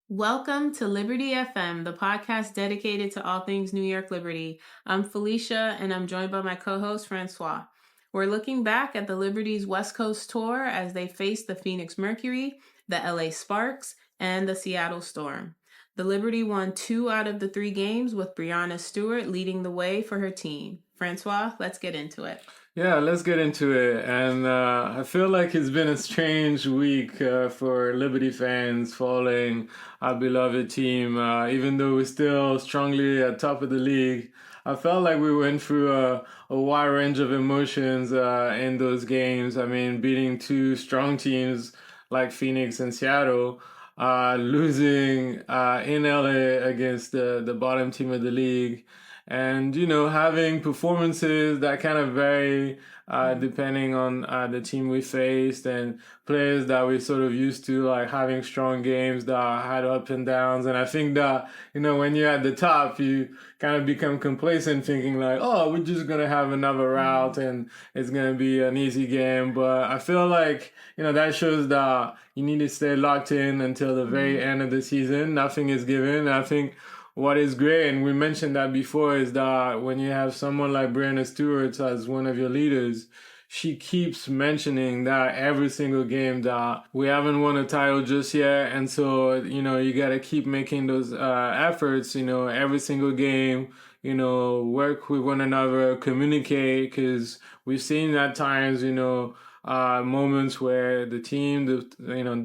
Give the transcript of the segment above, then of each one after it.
Welcome to Liberty FM, the podcast dedicated to all things New York Liberty. I'm Felicia, and I'm joined by my co-host, François. We're looking back at the Liberty's West Coast tour as they face the Phoenix Mercury, the LA Sparks, and the Seattle Storm. The Liberty won 2 out of the 3 games, with Breanna Stewart leading the way for her team. François, let's get into it. Yeah, let's get into it. And I feel like it's been a strange week for Liberty fans following our beloved team. Even though we're still strongly at top of the league, I felt like we went through a wide range of emotions in those games. I mean, beating 2 strong teams like Phoenix and Seattle, losing in LA against the bottom team of the league. And, you know, having performances that kind of vary depending on the team we faced, and players that we're sort of used to, like having strong games that had ups and downs. And I think that, you know, when you're at the top, you kind of become complacent thinking like, oh, we're just going to have another route and it's going to be an easy game. But I feel like, you know, that shows that you need to stay locked in until the very end of the season. Nothing is given. I think what is great, and we mentioned that before, is that when you have someone like Breanna Stewart as one of your leaders, she keeps mentioning that every single game that we haven't won a title just yet. And so, you know, you got to keep making those efforts, you know, every single game, you know, work with one another, communicate, because we've seen at times, you know, moments where the team,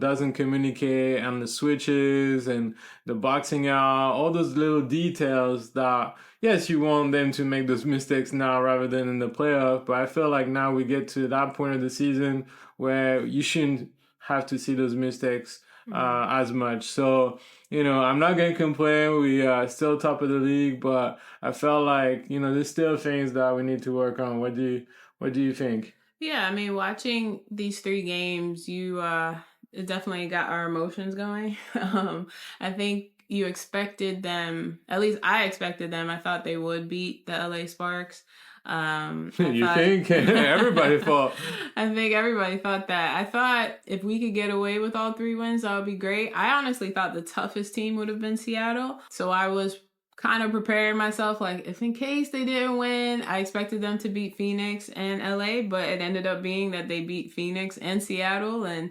doesn't communicate, and the switches and the boxing out, all those little details that, yes, you want them to make those mistakes now rather than in the playoff. But I feel like now we get to that point of the season where you shouldn't have to see those mistakes as much. So, you know, I'm not going to complain. We are still top of the league, but I felt like, you know, there's still things that we need to work on. What do you think? Yeah, I mean, watching these 3 games, it definitely got our emotions going. I think you expected them, at least I expected them. I thought they would beat the LA Sparks. Think? Everybody thought. I think everybody thought that. I thought if we could get away with all 3 wins, that would be great. I honestly thought the toughest team would have been Seattle. So I was kind of preparing myself, like, if in case they didn't win, I expected them to beat Phoenix and LA, but it ended up being that they beat Phoenix and Seattle, and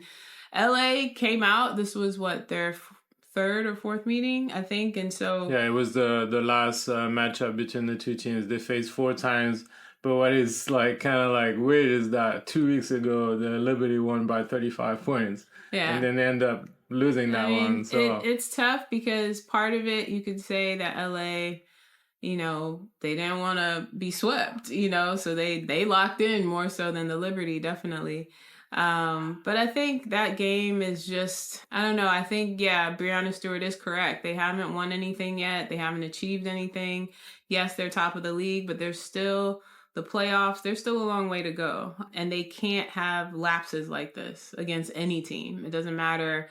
LA came out. This was their 3rd or 4th meeting, I think, and so yeah, it was the last matchup between the 2 teams. They faced 4 times, but what is like kind of like weird is that 2 weeks ago the Liberty won by 35 points, and then they end up losing that one. So it's tough because part of it, you could say that LA, you know, they didn't want to be swept, you know, so they locked in more so than the Liberty, definitely. But I think that game is just, I don't know. I think, yeah, Breanna Stewart is correct. They haven't won anything yet. They haven't achieved anything. Yes, they're top of the league, but there's still the playoffs. There's still a long way to go, and they can't have lapses like this against any team. It doesn't matter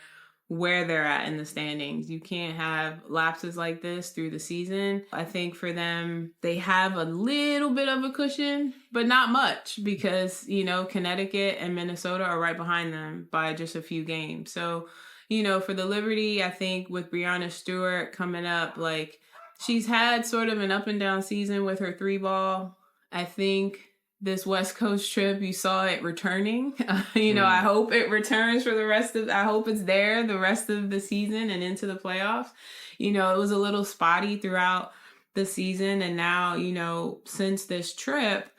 where they're at in the standings. You can't have lapses like this through the season. I think for them, they have a little bit of a cushion, but not much, because, you know, Connecticut and Minnesota are right behind them by just a few games. So, you know, for the Liberty, I think with Breanna Stewart coming up, like, she's had sort of an up and down season with her 3-ball. I think this West Coast trip, you saw it returning. I hope it returns for I hope it's there the rest of the season and into the playoffs. You know, it was a little spotty throughout the season. And now, you know, since this trip,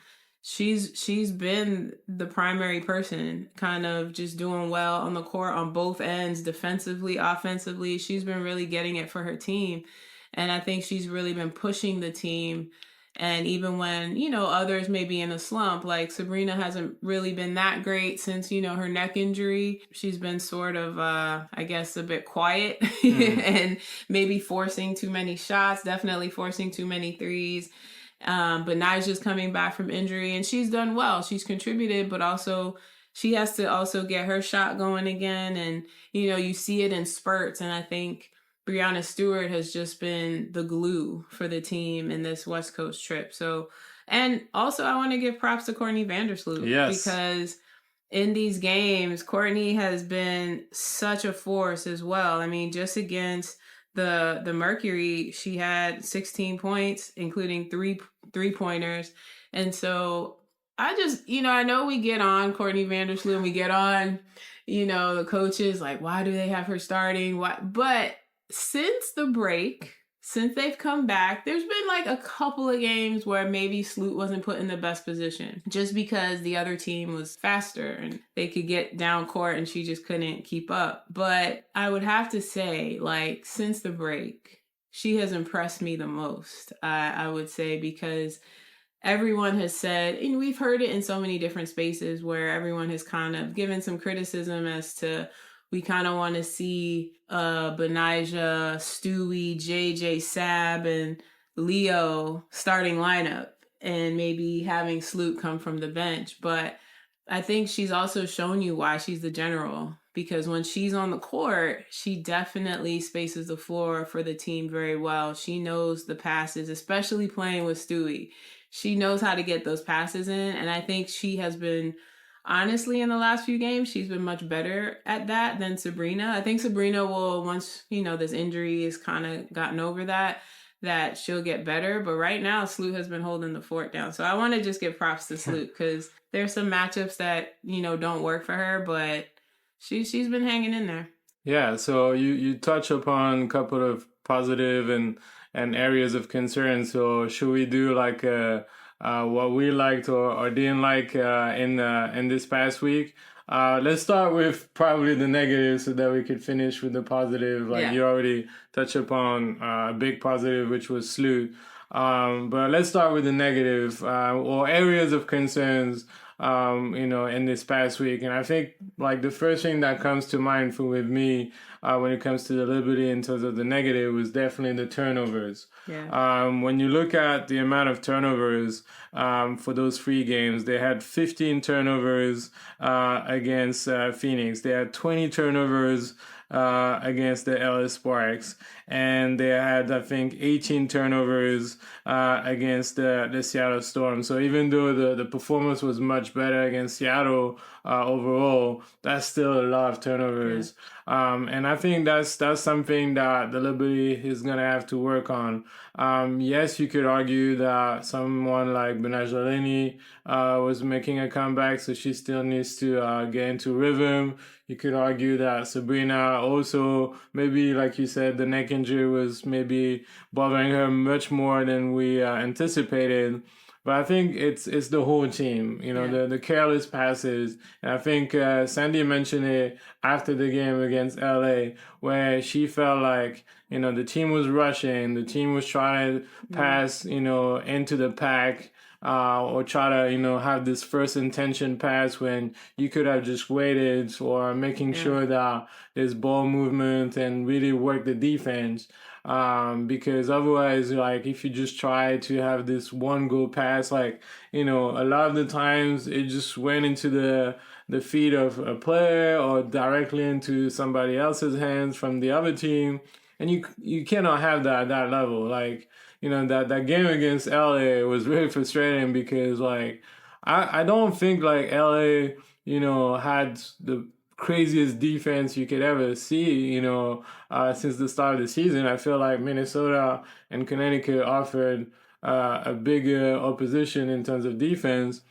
she's been the primary person, kind of just doing well on the court on both ends, defensively, offensively. She's been really getting it for her team. And I think she's really been pushing the team. And even when, you know, others may be in a slump, like Sabrina hasn't really been that great since, you know, her neck injury. She's been sort of, I guess, a bit quiet and maybe forcing too many shots, definitely forcing too many threes. But Nyja's coming back from injury, and she's done well. She's contributed, but also she has to also get her shot going again. And, you know, you see it in spurts. And I think Breanna Stewart has just been the glue for the team in this West Coast trip. So, and also I want to give props to Courtney Vandersloot, yes, because in these games, Courtney has been such a force as well. I mean, just against the Mercury, she had 16 points, including three pointers. And so I just, I know we get on Courtney Vandersloot and we get on, the coaches, like, why do they have her starting? Why? But since the break, since they've come back, there's been like a couple of games where maybe Sloot wasn't put in the best position just because the other team was faster and they could get down court and she just couldn't keep up. But I would have to say, like, since the break, she has impressed me the most, I would say, because everyone has said, and we've heard it in so many different spaces where everyone has kind of given some criticism as to, we kind of want to see Betnijah, Stewie, JJ, Sab, and Leo starting lineup and maybe having Sloot come from the bench. But I think she's also shown you why she's the general, because when she's on the court, she definitely spaces the floor for the team very well. She knows the passes, especially playing with Stewie. She knows how to get those passes in, and I think she has been, honestly, in the last few games, she's been much better at that than Sabrina. I think Sabrina will, once, this injury is kind of gotten over that she'll get better. But right now, Sloot has been holding the fort down. So I want to just give props to Sloot because there's some matchups that, don't work for her, but she's been hanging in there. Yeah, so you touch upon a couple of positive and areas of concern. So should we do like what we liked or didn't like in this past week? Let's start with probably the negative so that we could finish with the positive. Like you already touched upon a big positive, which was Sloot. But let's start with the negative or areas of concerns, in this past week. And I think like the first thing that comes to mind with me when it comes to the Liberty in terms of the negative was definitely the turnovers. Yeah. When you look at the amount of turnovers for those 3 games, they had 15 turnovers against Phoenix. They had 20 turnovers against the LA Sparks, and they had, I think, 18 turnovers against the Seattle Storm. So even though the performance was much better against Seattle overall, that's still a lot of turnovers. And I think that's something that the Liberty is going to have to work on. Yes, you could argue that someone like Betnijah Laney was making a comeback, so she still needs to get into rhythm. You could argue that Sabrina also, maybe like you said, the neck injury was maybe bothering her much more than we anticipated. But I think it's the whole team, the careless passes. And I think Sandy mentioned it after the game against LA, where she felt like, the team was rushing, the team was trying to pass, into the pack. Or try to, have this first intention pass when you could have just waited, or making sure that there's ball movement and really work the defense. Because otherwise, like, if you just try to have this one goal pass, like, a lot of the times it just went into the feet of a player or directly into somebody else's hands from the other team. And you cannot have that at that level. Like, that game against LA was really frustrating because, like, I don't think, like, LA, had the craziest defense you could ever see, since the start of the season. I feel like Minnesota and Connecticut offered a bigger opposition in terms of defense.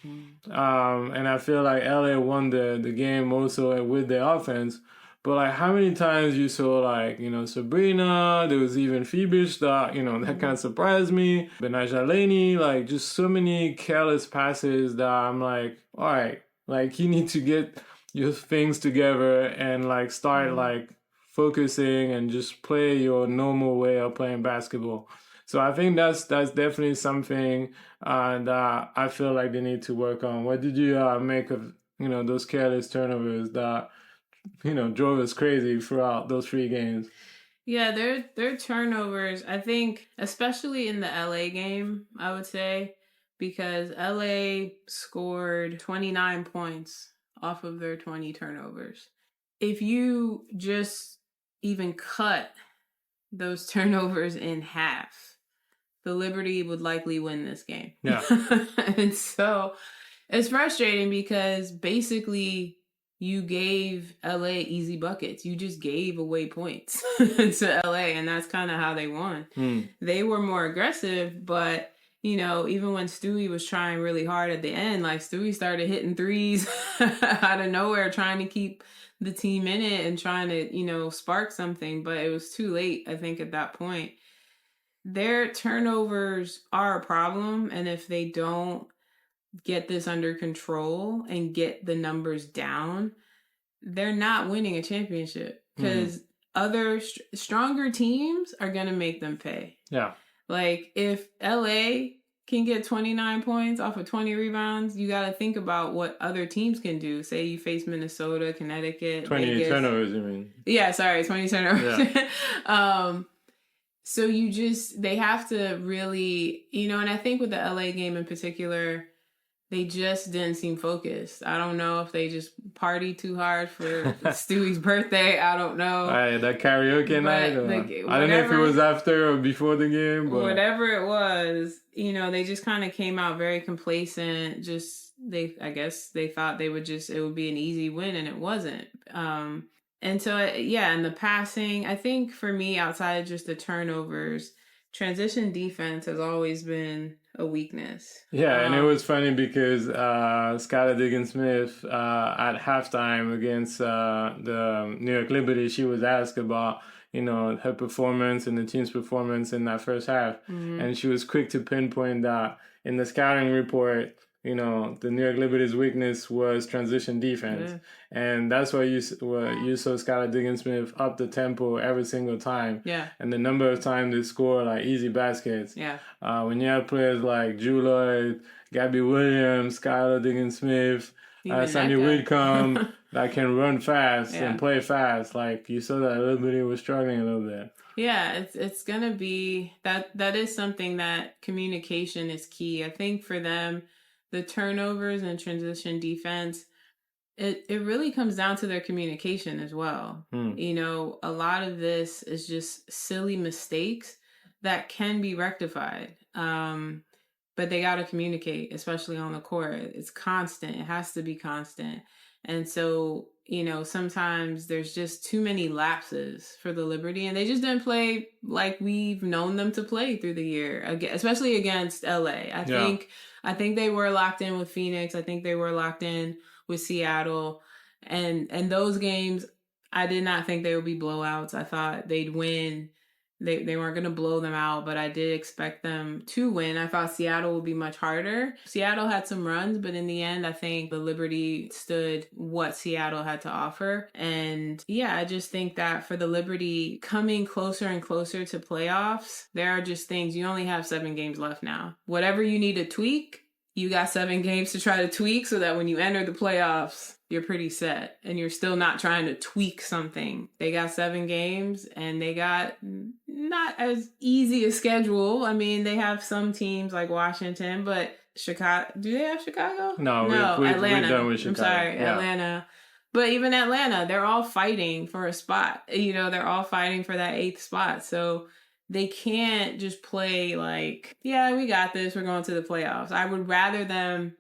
And I feel like LA won the game also with their offense. But, like, how many times you saw, like, Sabrina, there was even Fiebich that, that kind of surprised me. Betnijah Laney, like, just so many careless passes that I'm like, all right, like, you need to get your things together and, like, start, like, focusing and just play your normal way of playing basketball. So I think that's definitely something that I feel like they need to work on. What did you make of, those careless turnovers that drove us crazy throughout those 3 games? Yeah, their turnovers, I think, especially in the LA game, I would say, because LA scored 29 points off of their 20 turnovers. If you just even cut those turnovers in half, the Liberty would likely win this game. Yeah. And so it's frustrating because basically you gave LA easy buckets. You just gave away points to LA, and that's kind of how they won. They were more aggressive, but even when Stewie was trying really hard at the end, like Stewie started hitting threes out of nowhere, trying to keep the team in it and trying to, spark something, but it was too late, I think, at that point. Their turnovers are a problem, and if they don't get this under control and get the numbers down, they're not winning a championship because other stronger teams are going to make them pay. Yeah. Like if LA can get 29 points off of 20 rebounds, you got to think about what other teams can do. Say you face Minnesota, Connecticut. 20 turnovers, you mean? Yeah, sorry, 20 turnovers. Yeah. So they have to really, and I think with the LA game in particular, they just didn't seem focused. I don't know if they just partied too hard for Stewie's birthday. I don't know. That karaoke night? I don't know if it was after or before the game. But whatever it was, they just kind of came out very complacent. I guess they thought it would be an easy win, and it wasn't. And so, and the passing, I think for me, outside of just the turnovers, transition defense has always been a weakness. Yeah, and it was funny because Skylar Diggins-Smith at halftime against the New York Liberty, she was asked about her performance and the team's performance in that first half, and she was quick to pinpoint that in the scouting report, the New York Liberty's weakness was transition defense. Yeah. And that's why you saw Skylar Diggins-Smith up the tempo every single time. Yeah. And the number of times they score like easy baskets. Yeah. When you have players like Drew Lloyd, Gabby Williams, Skylar Diggins-Smith, Sandy Whitcomb that can run fast and play fast. Like you saw that Liberty was struggling a little bit. Yeah, it's going to be that is something that communication is key. I think for them, the turnovers and transition defense, it really comes down to their communication as well. A lot of this is just silly mistakes that can be rectified. But they got to communicate, especially on the court. It's constant. It has to be constant. And so, sometimes there's just too many lapses for the Liberty, and they just didn't play like we've known them to play through the year, especially against LA. I think they were locked in with Phoenix. I think they were locked in with Seattle. And those games, I did not think they would be blowouts. I thought they'd win. They weren't going to blow them out, but I did expect them to win. I thought Seattle would be much harder. Seattle had some runs, but in the end, I think the Liberty stood what Seattle had to offer. And I just think that for the Liberty coming closer and closer to playoffs, there are just things. You only have 7 games left now. Whatever you need to tweak, you got 7 games to try to tweak so that when you enter the playoffs, you're pretty set and you're still not trying to tweak something. They got 7 games and they got not as easy a schedule. I mean, they have some teams like Washington, but Chicago, do they have Chicago? No, Atlanta. We're done with Chicago. I'm sorry, Atlanta. But even Atlanta, they're all fighting for a spot. They're all fighting for that 8th spot. So they can't just play like, we got this, we're going to the playoffs. I would rather them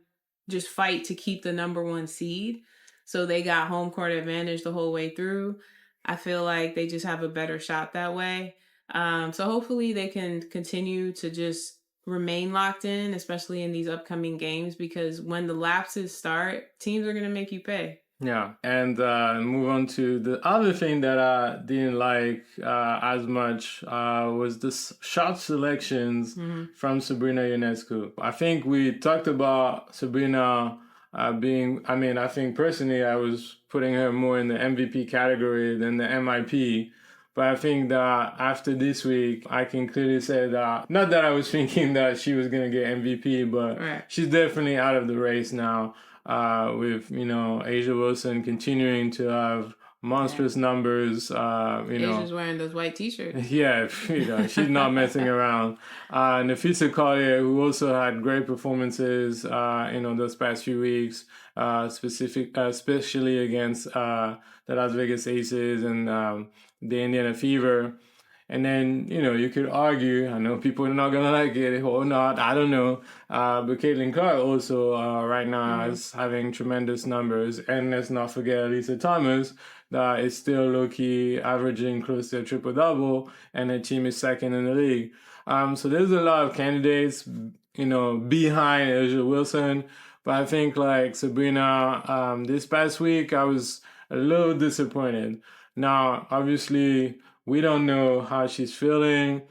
just fight to keep the number 1 seed. So they got home court advantage the whole way through. I feel like they just have a better shot that way. So hopefully they can continue to just remain locked in, especially in these upcoming games, because when the lapses start, teams are going to make you pay. Yeah, and move on to the other thing that I didn't like as much was the shot selections from Sabrina Ionescu. I think we talked about Sabrina I think personally I was putting her more in the MVP category than the MIP. But I think that after this week, I can clearly say that, not that I was thinking that she was going to get MVP, but she's definitely out of the race now. With Asia Wilson continuing to have monstrous numbers. Asia's wearing those white t-shirts. Yeah, she's not messing around. Nafisa Collier, who also had great performances, those past few weeks, especially against the Las Vegas Aces and the Indiana Fever. And then, you could argue, I know people are not going to like it or not, I don't know. But Caitlin Clark also right now is having tremendous numbers. And let's not forget Lisa Thomas, that is still low-key averaging close to a triple-double, and the team is second in the league. So there's a lot of candidates, behind Asia Wilson. But I think like Sabrina, this past week, I was a little disappointed. Now, obviously, we don't know how she's feeling.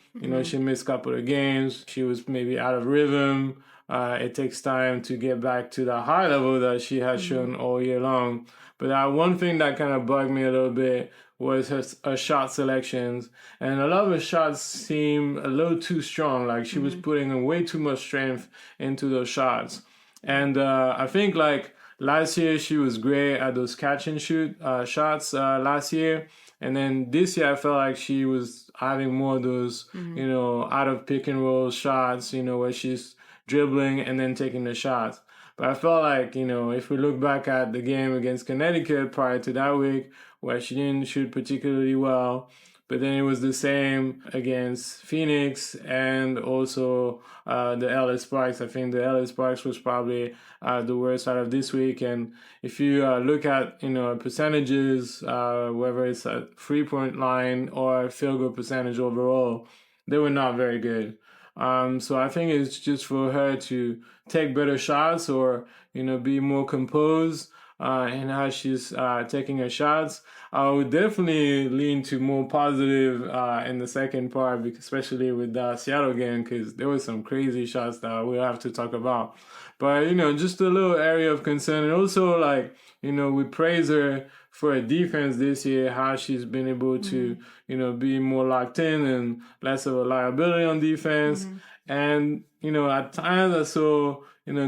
She missed a couple of games. She was maybe out of rhythm. It takes time to get back to the high level that she has shown all year long. But one thing that kind of bugged me a little bit was her shot selections. And a lot of her shots seem a little too strong. Like she was putting in way too much strength into those shots. And I think like last year she was great at those catch and shoot shots last year. And then this year I felt like she was having more of those, out of pick and roll shots, where she's dribbling and then taking the shots. But I felt like, if we look back at the game against Connecticut prior to that week, where she didn't shoot particularly well, but then it was the same against Phoenix and also the LA Sparks. I think the LA Sparks was probably the worst out of this week. And if you look at, percentages, whether it's a 3-point line or field goal percentage overall, they were not very good. So I think it's just for her to take better shots or, be more composed in how she's taking her shots. I would definitely lean to more positive in the second part, especially with the Seattle game, because there were some crazy shots that we'll have to talk about. But, just a little area of concern. And also, like, we praise her for her defense this year, how she's been able to, be more locked in and less of a liability on defense. And, at times I saw,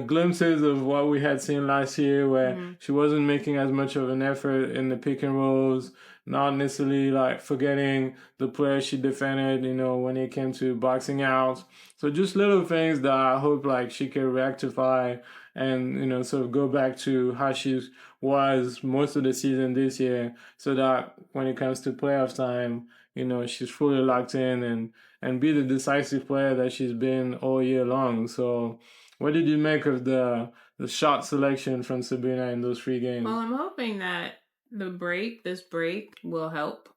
glimpses of what we had seen last year where she wasn't making as much of an effort in the pick and rolls, not necessarily like forgetting the players she defended, when it came to boxing out. So just little things that I hope like she can rectify and, sort of go back to how she was most of the season this year so that when it comes to playoff time, she's fully locked in and be the decisive player that she's been all year long. So what did you make of the shot selection from Sabrina in those 3 games? Well, I'm hoping that this break will help.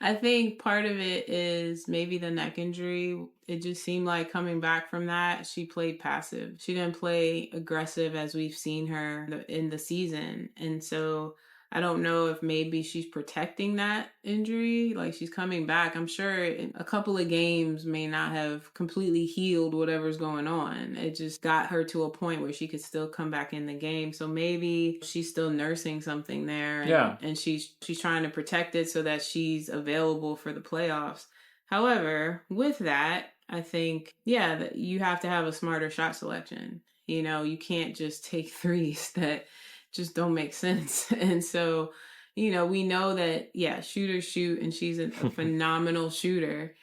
I think part of it is maybe the neck injury. It just seemed like coming back from that, she played passive. She didn't play aggressive as we've seen her in the season. And so I don't know if maybe she's protecting that injury, like she's coming back. I'm sure a couple of games may not have completely healed whatever's going on. It just got her to a point where she could still come back in the game. So maybe she's still nursing something there. And she's trying to protect it so that she's available for the playoffs. However, with that, I think, that you have to have a smarter shot selection. You can't just take threes that just don't make sense. And so, we know that, shooters shoot, and she's a phenomenal shooter.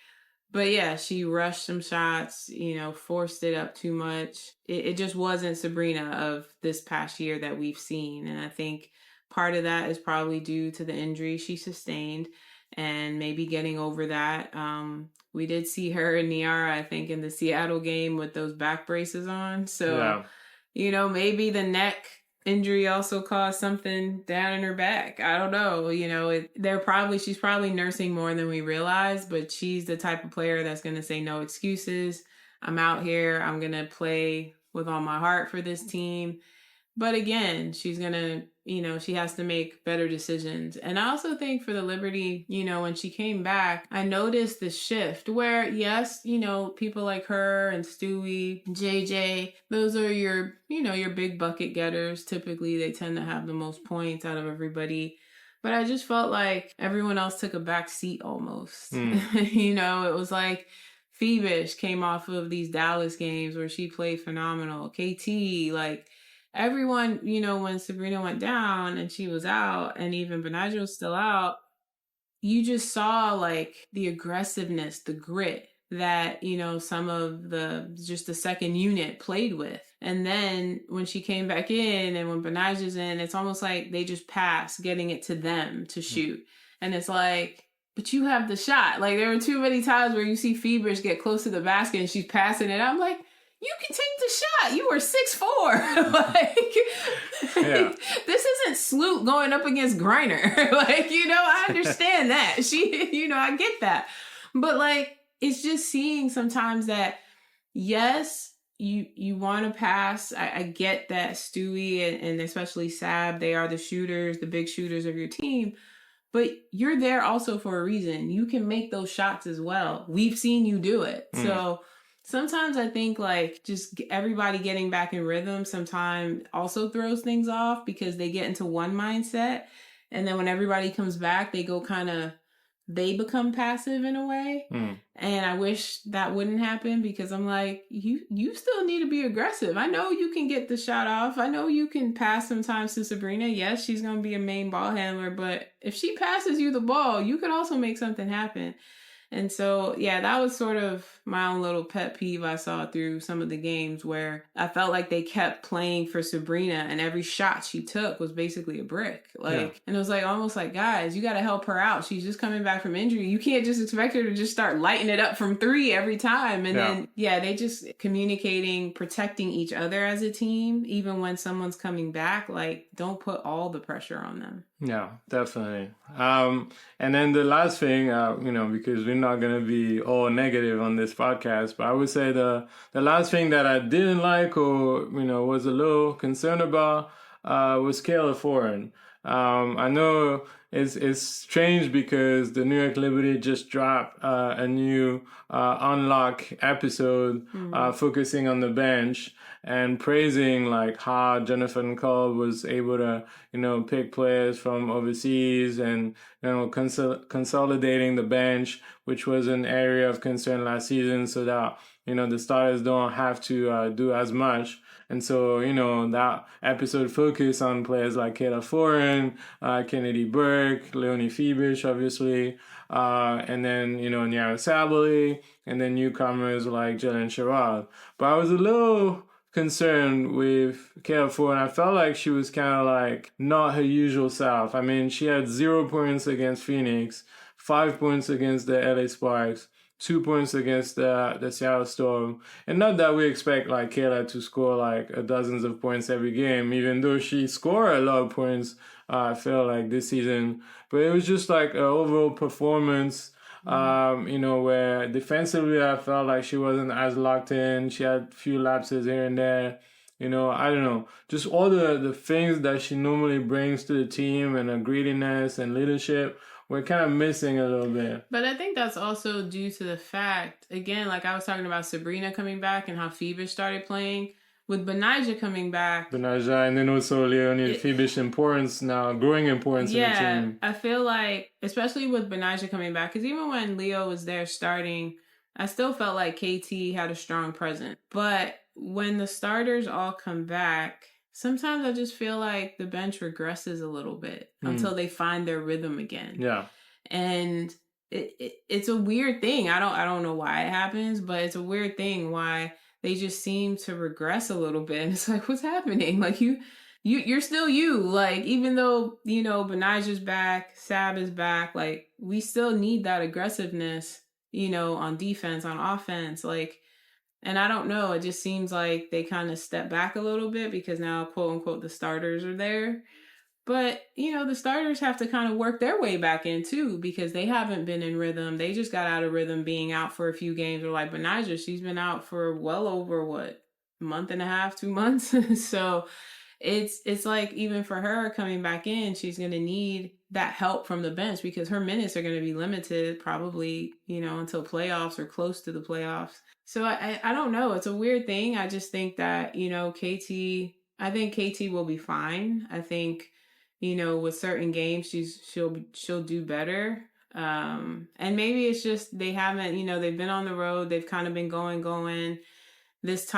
But she rushed some shots, forced it up too much. It just wasn't Sabrina of this past year that we've seen. And I think part of that is probably due to the injury she sustained and maybe getting over that. We did see her and Nyara, I think, in the Seattle game with those back braces on. So, maybe the neck injury also caused something down in her back. I don't know. She's probably nursing more than we realize, but she's the type of player that's going to say no excuses. I'm out here. I'm going to play with all my heart for this team. But again, she's going to, she has to make better decisions. And I also think for the Liberty, when she came back, I noticed the shift where, yes, people like her and Stewie, JJ, those are your big bucket getters. Typically, they tend to have the most points out of everybody. But I just felt like everyone else took a back seat almost. It was like Fiebich came off of these Dallas games where she played phenomenal. KT, like, everyone, when Sabrina went down and she was out and even Betnijah was still out, you just saw like the aggressiveness, the grit that, some of the second unit played with. And then when she came back in and when Betnijah's in, it's almost like they just pass getting it to them to shoot. And it's like, but you have the shot. Like, there were too many times where you see Fiebich get close to the basket and she's passing it. I'm like, you can take the shot. You were 6'4". Like, this isn't Sloot going up against Griner. Like, I understand that. I get that. But, like, it's just seeing sometimes that, yes, you want to pass. I get that Stewie and especially Sab, they are the shooters, the big shooters of your team. But you're there also for a reason. You can make those shots as well. We've seen you do it. So sometimes I think like just everybody getting back in rhythm sometimes also throws things off because they get into one mindset. And then when everybody comes back, they become passive in a way. And I wish that wouldn't happen because I'm like, you still need to be aggressive. I know you can get the shot off. I know you can pass sometimes to Sabrina. Yes, she's going to be a main ball handler, but if she passes you the ball, you could also make something happen. And so, yeah, that was sort of my own little pet peeve I saw through some of the games where I felt like they kept playing for Sabrina and every shot she took was basically a brick. And it was like, almost like, guys, you got to help her out. She's just coming back from injury. You can't just expect her to just start lighting it up from 3 every time. And then, they just communicating, protecting each other as a team, even when someone's coming back, like, don't put all the pressure on them. Yeah, definitely. And then the last thing, because we're not going to be all negative on this podcast, but I would say the last thing that I didn't like or, was a little concerned about was Kayla Thornton. I know it's strange because the New York Liberty just dropped a new Unlock episode focusing on the bench and praising like how Jonathan Cole was able to, pick players from overseas and, consolidating the bench, which was an area of concern last season so that, the starters don't have to do as much. And so, that episode focused on players like Kayla Thornton, Kennedy Burke, Leonie Fiebich, obviously, and then, Nyara Sabally, and then newcomers like Jalen Sherrod. But I was a little concerned with Kayla Thornton. I felt like she was kind of like not her usual self. I mean, she had 0 points against Phoenix, 5 points against the LA Sparks, 2 points against the Seattle Storm. And not that we expect like Kayla to score like dozens of points every game, even though she scored a lot of points, I feel like this season. But it was just like an overall performance, where defensively I felt like she wasn't as locked in. She had a few lapses here and there. I don't know, just all the things that she normally brings to the team and her greediness and leadership, we're kind of missing a little bit. But I think that's also due to the fact, again, like I was talking about Sabrina coming back and how Fiebich started playing. With Betnijah coming back. Betnijah, and then also Leonie Fiebich importance now, growing importance in the team. I feel like, especially with Betnijah coming back, because even when Leo was there starting, I still felt like KT had a strong presence. But when the starters all come back, sometimes I just feel like the bench regresses a little bit until they find their rhythm again. Yeah. And it's a weird thing. I don't know why it happens, but it's a weird thing why they just seem to regress a little bit. And it's like, what's happening? Like you're still you. Like, even though, Betnijah's back, Sab is back, like we still need that aggressiveness, on defense, on offense. Like, and I don't know, it just seems like they kind of step back a little bit because now, quote unquote, the starters are there. But, the starters have to kind of work their way back in too because they haven't been in rhythm. They just got out of rhythm being out for a few games. Or like Betnijah, she's been out for well over, a month and a half, 2 months. So it's like even for her coming back in, she's going to need that help from the bench because her minutes are going to be limited probably, until playoffs or close to the playoffs. So I don't know. It's a weird thing. I just think that, I think KT will be fine. I think, with certain games, she'll do better. And maybe it's just they haven't, they've been on the road. They've kind of been going. This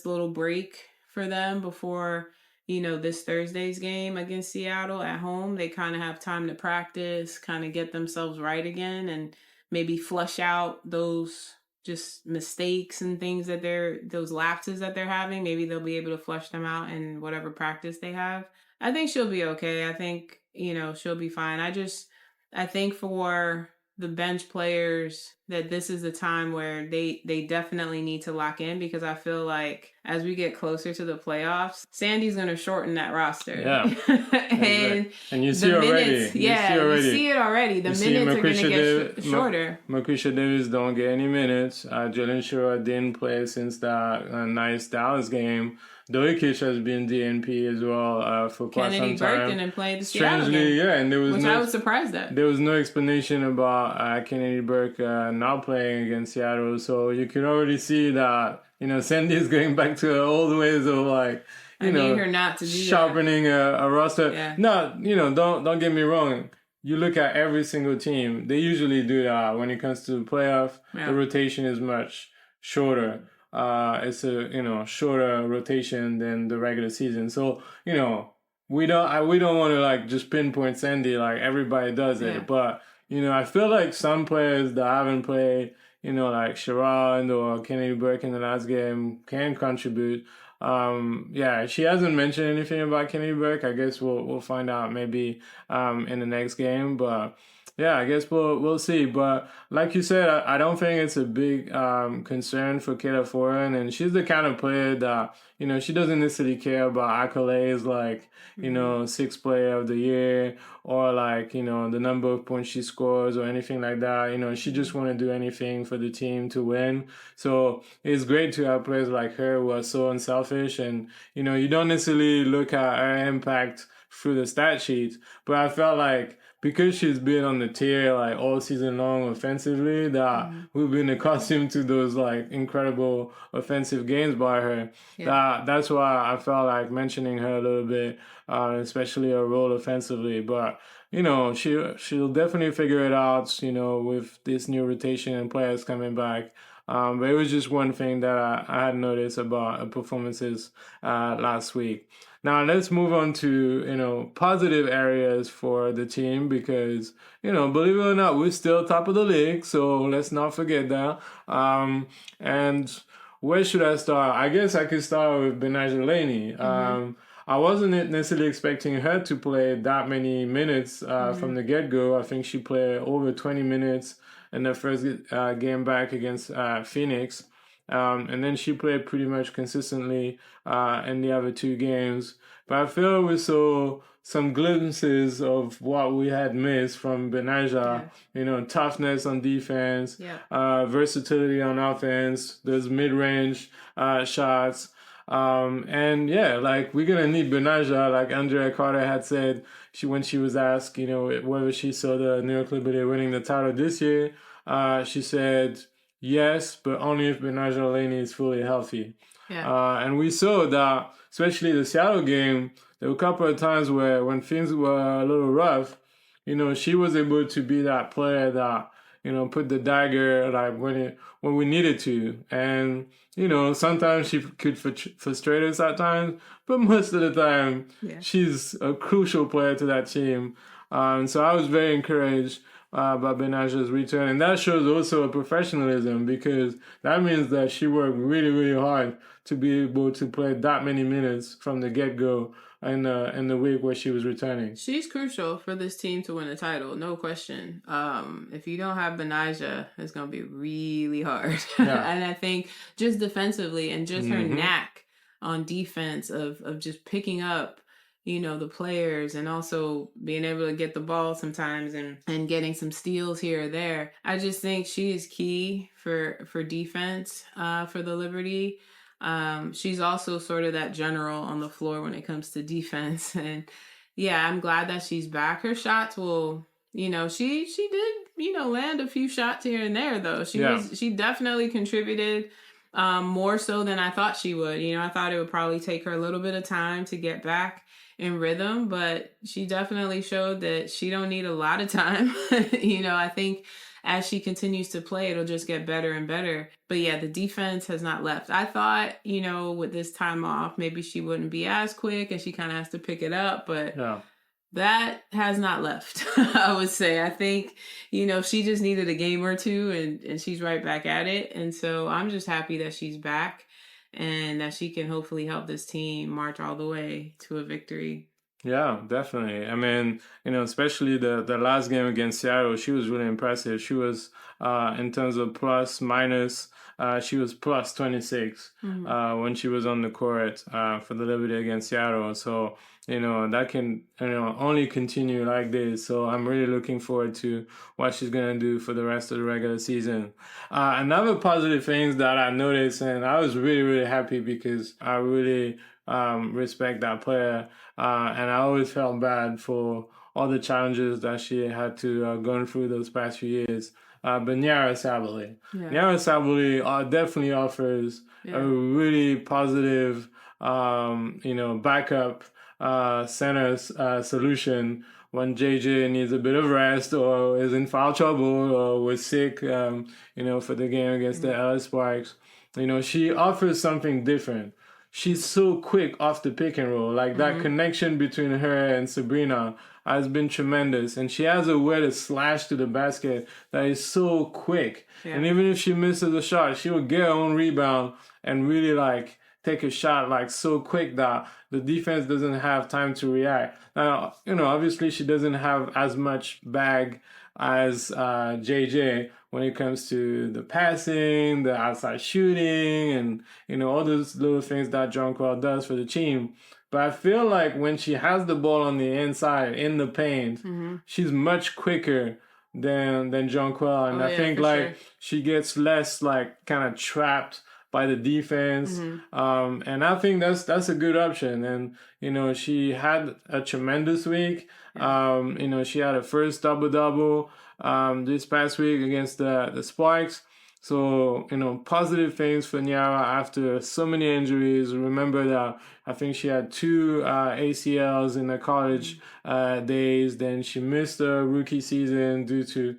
little break for them before, this Thursday's game against Seattle at home. They kind of have time to practice, kind of get themselves right again and maybe flush out those just mistakes and things those lapses that they're having. Maybe they'll be able to flush them out in whatever practice they have. I think she'll be okay. I think, she'll be fine. I think for the bench players that this is the time where they definitely need to lock in, because I feel like as we get closer to the playoffs, Sandy's going to shorten that roster. Yeah. and you see already. Minutes, you see it already. The minutes are going to get shorter. Marquisha Davis don't get any minutes. Jalen Shura didn't play since that nice Dallas game. Doikic has been DNP as well for quite some time. Kennedy Burke didn't play the Seattle game. Yeah, and there was which I was surprised at. There was no explanation about Kennedy Burke not playing against Seattle, so you can already see that Sandy is going back to her old ways of like her not to do sharpening a roster. Yeah. No, don't get me wrong. You look at every single team; they usually do that when it comes to the playoff. Yeah. The rotation is much shorter. It's a shorter rotation than the regular season. So we don't want to like just pinpoint Sandy like everybody does it. But I feel like some players that haven't played, like Sherrod or Kennedy Burke in the last game can contribute. She hasn't mentioned anything about Kennedy Burke. I guess we'll find out maybe in the next game, but. Yeah, I guess we'll see. But like you said, I don't think it's a big concern for Kayla Thornton. And she's the kind of player that, she doesn't necessarily care about accolades like, 6th player of the year or like, the number of points she scores or anything like that. She just want to do anything for the team to win. So it's great to have players like her who are so unselfish. And, you don't necessarily look at her impact through the stat sheet. But I felt like because she's been on the tier like all season long offensively, that we've been accustomed to those like incredible offensive games by her. Yeah. That's why I felt like mentioning her a little bit, especially her role offensively. But she'll definitely figure it out. With this new rotation and players coming back. But it was just one thing that I had noticed about her performances last week. Now let's move on to, positive areas for the team because, believe it or not, we're still top of the league. So let's not forget that. And where should I start? I guess I could start with Betnijah Laney. I wasn't necessarily expecting her to play that many minutes from the get-go. I think she played over 20 minutes in the first game back against Phoenix. And then she played pretty much consistently in the other 2 games. But I feel we saw some glimpses of what we had missed from Betnijah. Toughness on defense, versatility on offense, those mid-range shots. And like we're going to need Betnijah, like Andrea Carter had said when she was asked, whether she saw the New York Liberty winning the title this year. She said, yes, but only if Betnijah Laney is fully healthy. Yeah. And we saw that, especially the Seattle game, there were a couple of times where when things were a little rough, she was able to be that player that, put the dagger like when we needed to. And, sometimes she could frustrate us at times, but most of the time, she's a crucial player to that team. So I was very encouraged by Betnijah's return. And that shows also a professionalism because that means that she worked really, really hard to be able to play that many minutes from the get-go in the week where she was returning. She's crucial for this team to win a title, no question. If you don't have Betnijah, it's going to be really hard. Yeah. And I think just defensively and just her knack on defense of just picking up the players and also being able to get the ball sometimes and getting some steals here or there. I just think she is key for defense for the Liberty. She's also sort of that general on the floor when it comes to defense. And I'm glad that she's back. Her shots will, she did, land a few shots here and there though. She definitely contributed more so than I thought she would. I thought it would probably take her a little bit of time to get back in rhythm, but she definitely showed that she don't need a lot of time. I think as she continues to play, it'll just get better and better. But the defense has not left. I thought, with this time off, maybe she wouldn't be as quick and she kind of has to pick it up, but that has not left, I would say. I think, she just needed a game or two and she's right back at it. And so I'm just happy that she's back and that she can hopefully help this team march all the way to a victory. Yeah, definitely. I mean, especially the last game against Seattle, she was really impressive. She was, in terms of plus minus, she was plus 26 Hmm. when she was on the court for the Liberty against Seattle. So, that can, only continue like this. So I'm really looking forward to what she's going to do for the rest of the regular season. Another positive things that I noticed, and I was really, really happy because I really respect that player. And I always felt bad for all the challenges that she had to go through those past few years. But Nyara Sabally. Yeah. Nyara Sabally definitely offers a Yeah. really positive, backup center solution when JJ needs a bit of rest or is in foul trouble or was sick, for the game against the LA Sparks. She offers something different. She's so quick off the pick and roll. Like that connection between her and Sabrina has been tremendous. And she has a way to slash to the basket that is so quick. Yeah. And even if she misses a shot, she will get her own rebound and really like take a shot like so quick that the defense doesn't have time to react. Now, obviously she doesn't have as much bag as JJ when it comes to the passing, the outside shooting, and all those little things that Jonquel does for the team. But I feel like when she has the ball on the inside in the paint, she's much quicker than Jonquel, and I think like she gets less like kind of trapped by the defense. And I think that's a good option. And she had a tremendous week. She had her first double this past week against the Sparks. So, positive things for Nyara after so many injuries. Remember that I think she had 2 ACLs in the college days. Then she missed the rookie season due to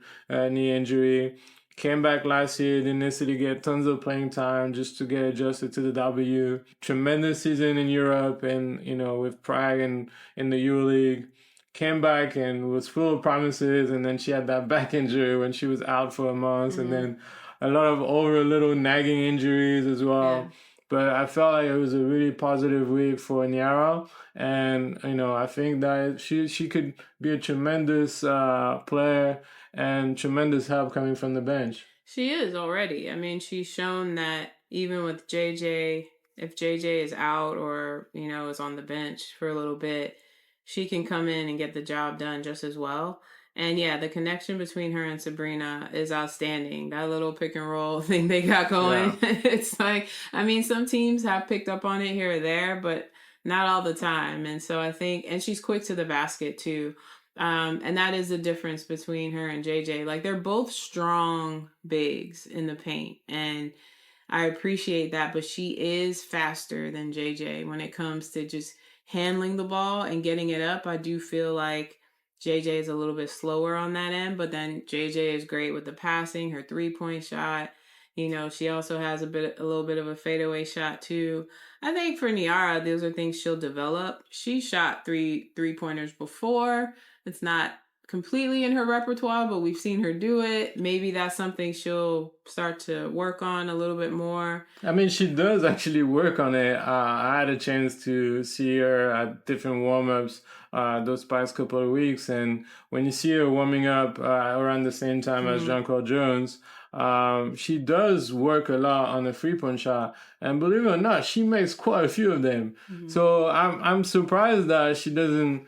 knee injury. Came back last year, didn't necessarily get tons of playing time just to get adjusted to the W. Tremendous season in Europe and, with Prague and in the EuroLeague. Came back and was full of promises, and then she had that back injury when she was out for a month, and then a lot of over little nagging injuries as well. Yeah. But I felt like it was a really positive week for Nyara, and I think that she could be a tremendous player and tremendous help coming from the bench. She is already. I mean, she's shown that even with JJ, if JJ is out or, is on the bench for a little bit, she can come in and get the job done just as well. And yeah, the connection between her and Sabrina is outstanding. That little pick and roll thing they got going. Yeah. It's like, I mean, some teams have picked up on it here or there, but not all the time. And so I think, and she's quick to the basket too. And that is the difference between her and JJ. Like they're both strong bigs in the paint. And I appreciate that, but she is faster than JJ when it comes to just handling the ball and getting it up. I do feel like JJ is a little bit slower on that end, but then JJ is great with the passing, her 3-point shot. She also has a little bit of a fadeaway shot too. I think for Nyara, those are things she'll develop. She shot three-pointers before. It's not completely in her repertoire, but we've seen her do it. Maybe that's something she'll start to work on a little bit more. I mean, she does actually work on it. I had a chance to see her at different warm-ups those past couple of weeks, and when you see her warming up around the same time as Jonquel Jones, she does work a lot on the 3-point shot, and believe it or not, she makes quite a few of them. So I'm surprised that she doesn't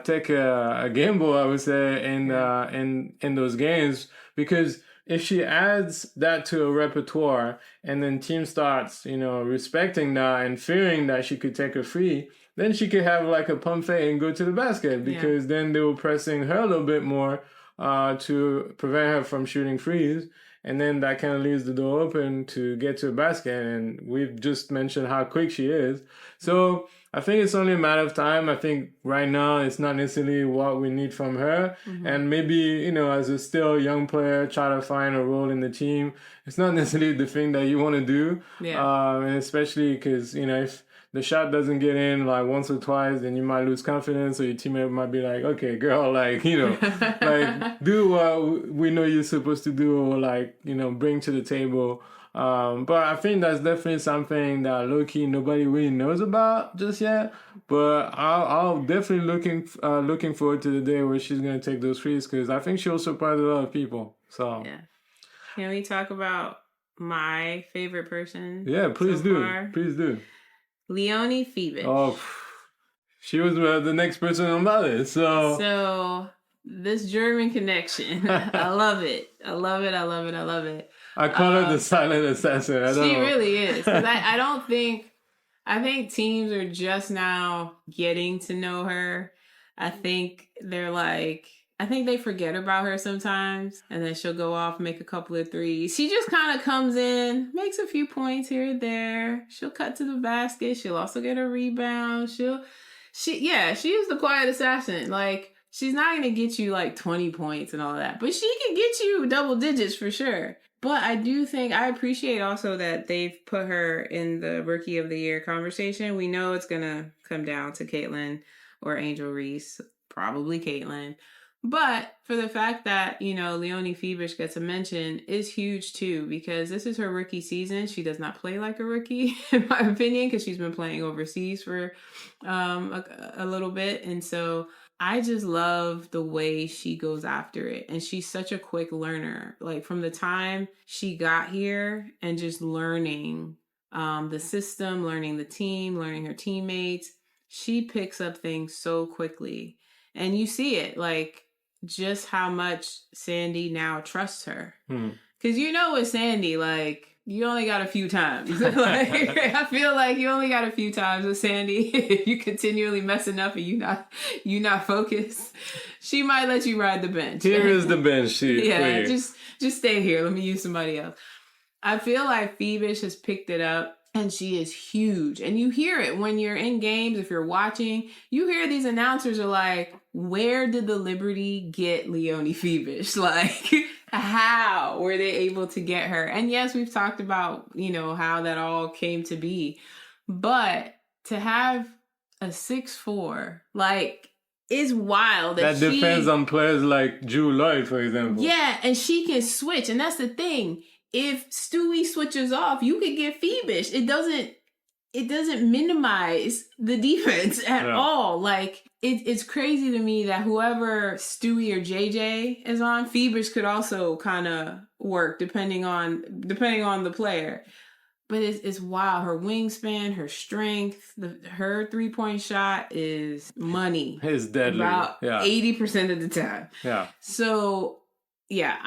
take a gamble, I would say, in those games, because if she adds that to a repertoire and then team starts, respecting that and fearing that she could take a free, then she could have like a pump fake and go to the basket, because then they were pressing her a little bit more to prevent her from shooting frees. And then that kind of leaves the door open to get to a basket. And we've just mentioned how quick she is. So I think it's only a matter of time. I think right now it's not necessarily what we need from her. And maybe, as a still young player, try to find a role in the team. It's not necessarily the thing that you want to do. And especially because, if the shot doesn't get in like once or twice, then you might lose confidence, or your teammate might be like, okay, girl, like, like do what we know you're supposed to do, or like, bring to the table. But I think that's definitely something that low-key nobody really knows about just yet. But I'll definitely looking forward to the day where she's gonna take those threes, because I think she'll surprise a lot of people. So Yeah. Can we talk about my favorite person? yeah, please so do. far? Please do. Leonie Fiebich. Oh, she was the next person on my list. So this German connection, I love it. I love it. I love it. I love it. I call her the silent assassin. I don't She know. really is. 'Cause I think teams are just now getting to know her. I think they forget about her sometimes, and then she'll go off, make a couple of threes. She just kind of comes in, makes a few points here and there. She'll cut to the basket. She'll also get a rebound. She is the quiet assassin. Like, she's not going to get you like 20 points and all that, but she can get you double digits for sure. But I appreciate also that they've put her in the Rookie of the Year conversation. We know it's going to come down to Caitlin or Angel Reese, probably Caitlin. But for the fact that, Leonie Fiebich gets a mention is huge too, because this is her rookie season. She does not play like a rookie, in my opinion, because she's been playing overseas for a little bit. And so I just love the way she goes after it. And she's such a quick learner. Like, from the time she got here and just learning the system, learning the team, learning her teammates, she picks up things so quickly. And you see it, like, just how much Sandy now trusts her. Because with Sandy, like, you only got a few times. Like, I feel like you only got a few times with Sandy. If you continually messing up and you not focused, she might let you ride the bench. Here is the bench. Yeah, just stay here. Let me use somebody else. I feel like Fiebich has picked it up. And she is huge. And you hear it when you're in games, if you're watching, you hear these announcers are like, where did the Liberty get Leonie Fiebich? Like, how were they able to get her? And yes, we've talked about, how that all came to be. But to have a 6'4", like, is wild. That depends on players like Drew Lloyd, for example. Yeah, and she can switch. And that's the thing. If Stewie switches off, you could get Fiebich. It doesn't minimize the defense at all. Like, it's crazy to me that whoever Stewie or JJ is on, Fiebich could also kind of work depending on the player. But it's wild. Her wingspan, her strength, her 3-point shot is money. It's deadly. About 80% of the time. Yeah. So yeah,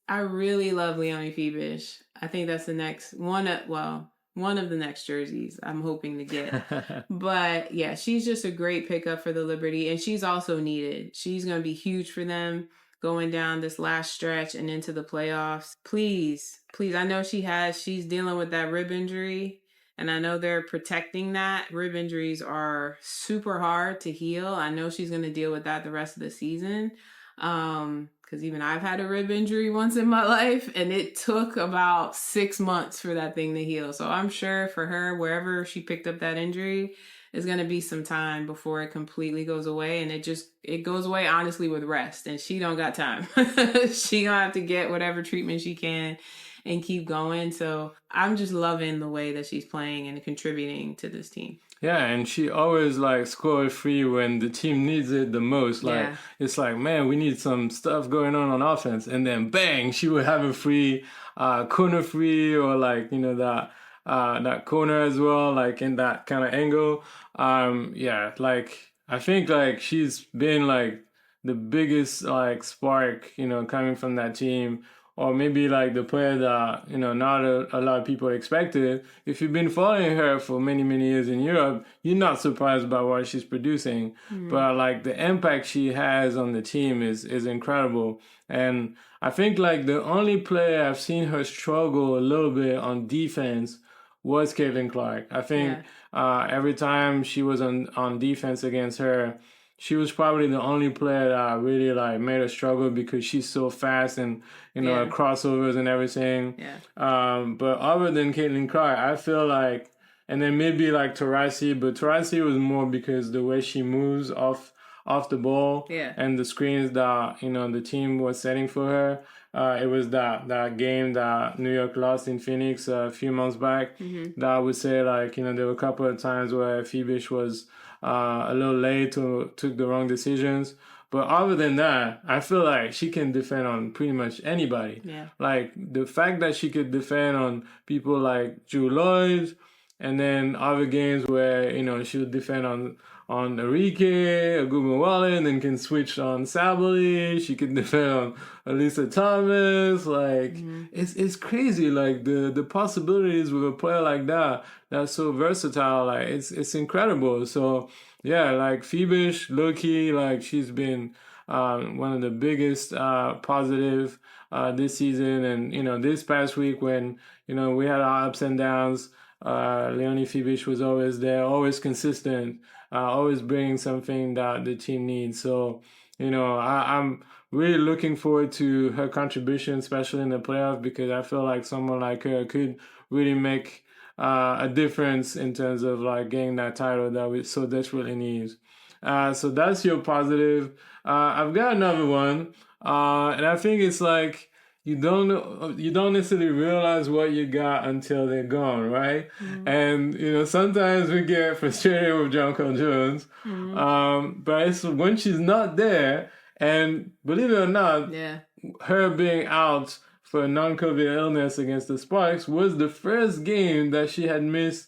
I really love Leonie Fiebich. I think that's the next one of the next jerseys I'm hoping to get. But yeah, she's just a great pickup for the Liberty, and she's also needed. She's going to be huge for them going down this last stretch and into the playoffs. Please, I know she's dealing with that rib injury, and I know they're protecting that. Rib injuries are super hard to heal. I know she's going to deal with that the rest of the season. Because even I've had a rib injury once in my life, and it took about 6 months for that thing to heal. So I'm sure for her, wherever she picked up that injury, is going to be some time before it completely goes away. And it goes away, honestly, with rest. And she don't got time. She gonna have to get whatever treatment she can and keep going. So I'm just loving the way that she's playing and contributing to this team. Yeah, and she always score free when the team needs it the most. It's like, man, we need some stuff going on offense, and then bang, she would have a free, corner free, or that corner as well, in that kind of angle. I think she's been the biggest spark, coming from that team. Or maybe the player that, not a lot of people expected. If you've been following her for many, many years in Europe, you're not surprised by what she's producing. But the impact she has on the team is incredible. And I think the only player I've seen her struggle a little bit on defense was Caitlin Clark. I think every time she was on defense against her, she was probably the only player that really made her struggle, because she's so fast and her crossovers and everything. But other than Caitlin Clark, I feel and then maybe Taurasi, but Taurasi was more because the way she moves off off the ball Yeah. and the screens that, the team was setting for her. It was that game that New York lost in Phoenix a few months back. Mm-hmm. That I would say, like, there were a couple of times where Fiebich was a little late to took the wrong decisions. But other than that, I feel like she can defend on pretty much anybody. Yeah. Like, the fact that she could defend on people like Drew Lloyd, and then other games where, she would defend on Enrique, Ogumawale, and then can switch on Sabally. She can defend on Elisa Thomas. Like, it's crazy. Like, the possibilities with a player like that, that's so versatile. Like, it's incredible. So, yeah, like, Fiebich, low-key, like, she's been one of the biggest positive this season. And, this past week when, we had our ups and downs, Leonie Fiebich was always there, always consistent, always bringing something that the team needs. So, I'm really looking forward to her contribution, especially in the playoff, because I feel like someone like her could really make a difference in terms of like getting that title that we so desperately need. So that's your positive. I've got another one, and I think it's like you don't necessarily realize what you got until they're gone, right? Mm-hmm. And sometimes we get frustrated with Jonquel Jones, but it's when she's not there, and believe it or not, Yeah. her being out for a non-COVID illness against the Sparks was the first game that she had missed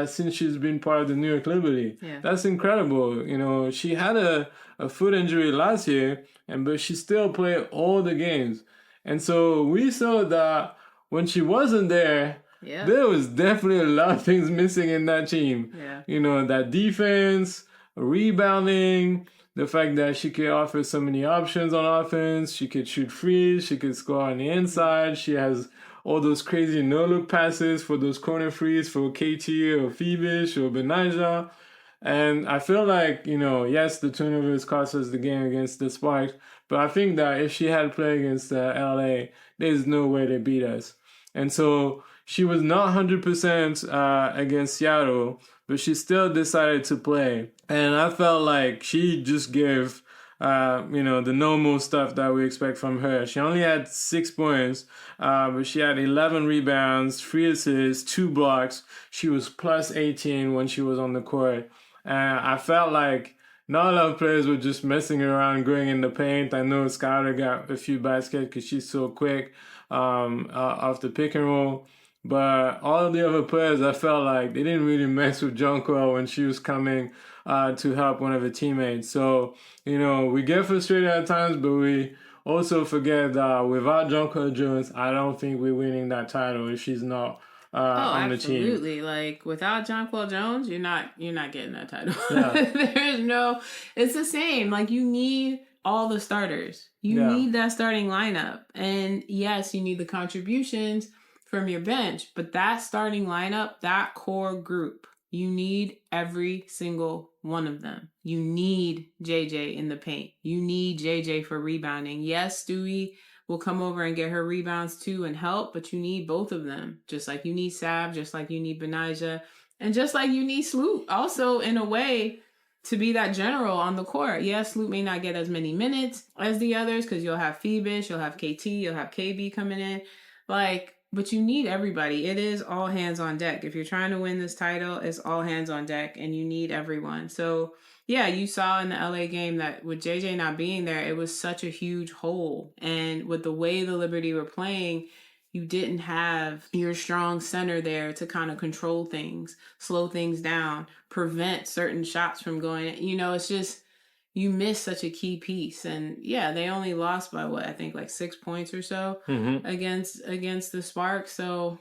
since she's been part of the New York Liberty. Yeah. That's incredible. She had a foot injury last year, but she still played all the games. And so we saw that when she wasn't there, Yeah. there was definitely a lot of things missing in that team. Yeah. That defense, rebounding, the fact that she could offer so many options on offense. She could shoot frees, she could score on the inside. She has all those crazy no-look passes for those corner frees for KT or Fiebich or Betnijah. And I feel like, yes, the turnovers cost us the game against the Sparks, but I think that if she had played against LA, there's no way they beat us. And so she was not 100% against Seattle, but she still decided to play. And I felt like she just gave, the normal stuff that we expect from her. She only had 6 points, but she had 11 rebounds, 3 assists, 2 blocks. She was plus 18 when she was on the court. And I felt like not a lot of players were just messing around, going in the paint. I know Skylar got a few baskets because she's so quick off the pick and roll. But all of the other players, I felt like they didn't really mess with Jonquel when she was coming to help one of her teammates. So, we get frustrated at times, but we also forget that without Jonquel Jones, I don't think we're winning that title if she's not on the team. Absolutely. Like, without Jonquel Jones, you're not getting that title. Yeah. It's the same. Like, you need all the starters. You need that starting lineup. And yes, you need the contributions from your bench, but that starting lineup, that core group, you need every single one of them. You need JJ in the paint. You need JJ for rebounding. Yes, Stewie will come over and get her rebounds too and help, but you need both of them. Just like you need Sab, just like you need Betnijah, and just like you need Sloot also in a way to be that general on the court. Yes, Sloot may not get as many minutes as the others because you'll have Fiebich, you'll have KT, you'll have KB coming in. But you need everybody. It is all hands on deck. If you're trying to win this title, it's all hands on deck and you need everyone. So yeah, you saw in the LA game that with JJ not being there, it was such a huge hole. And with the way the Liberty were playing, you didn't have your strong center there to kind of control things, slow things down, prevent certain shots from going. It's just, you miss such a key piece. And yeah, they only lost by 6 points or so against the Sparks. So,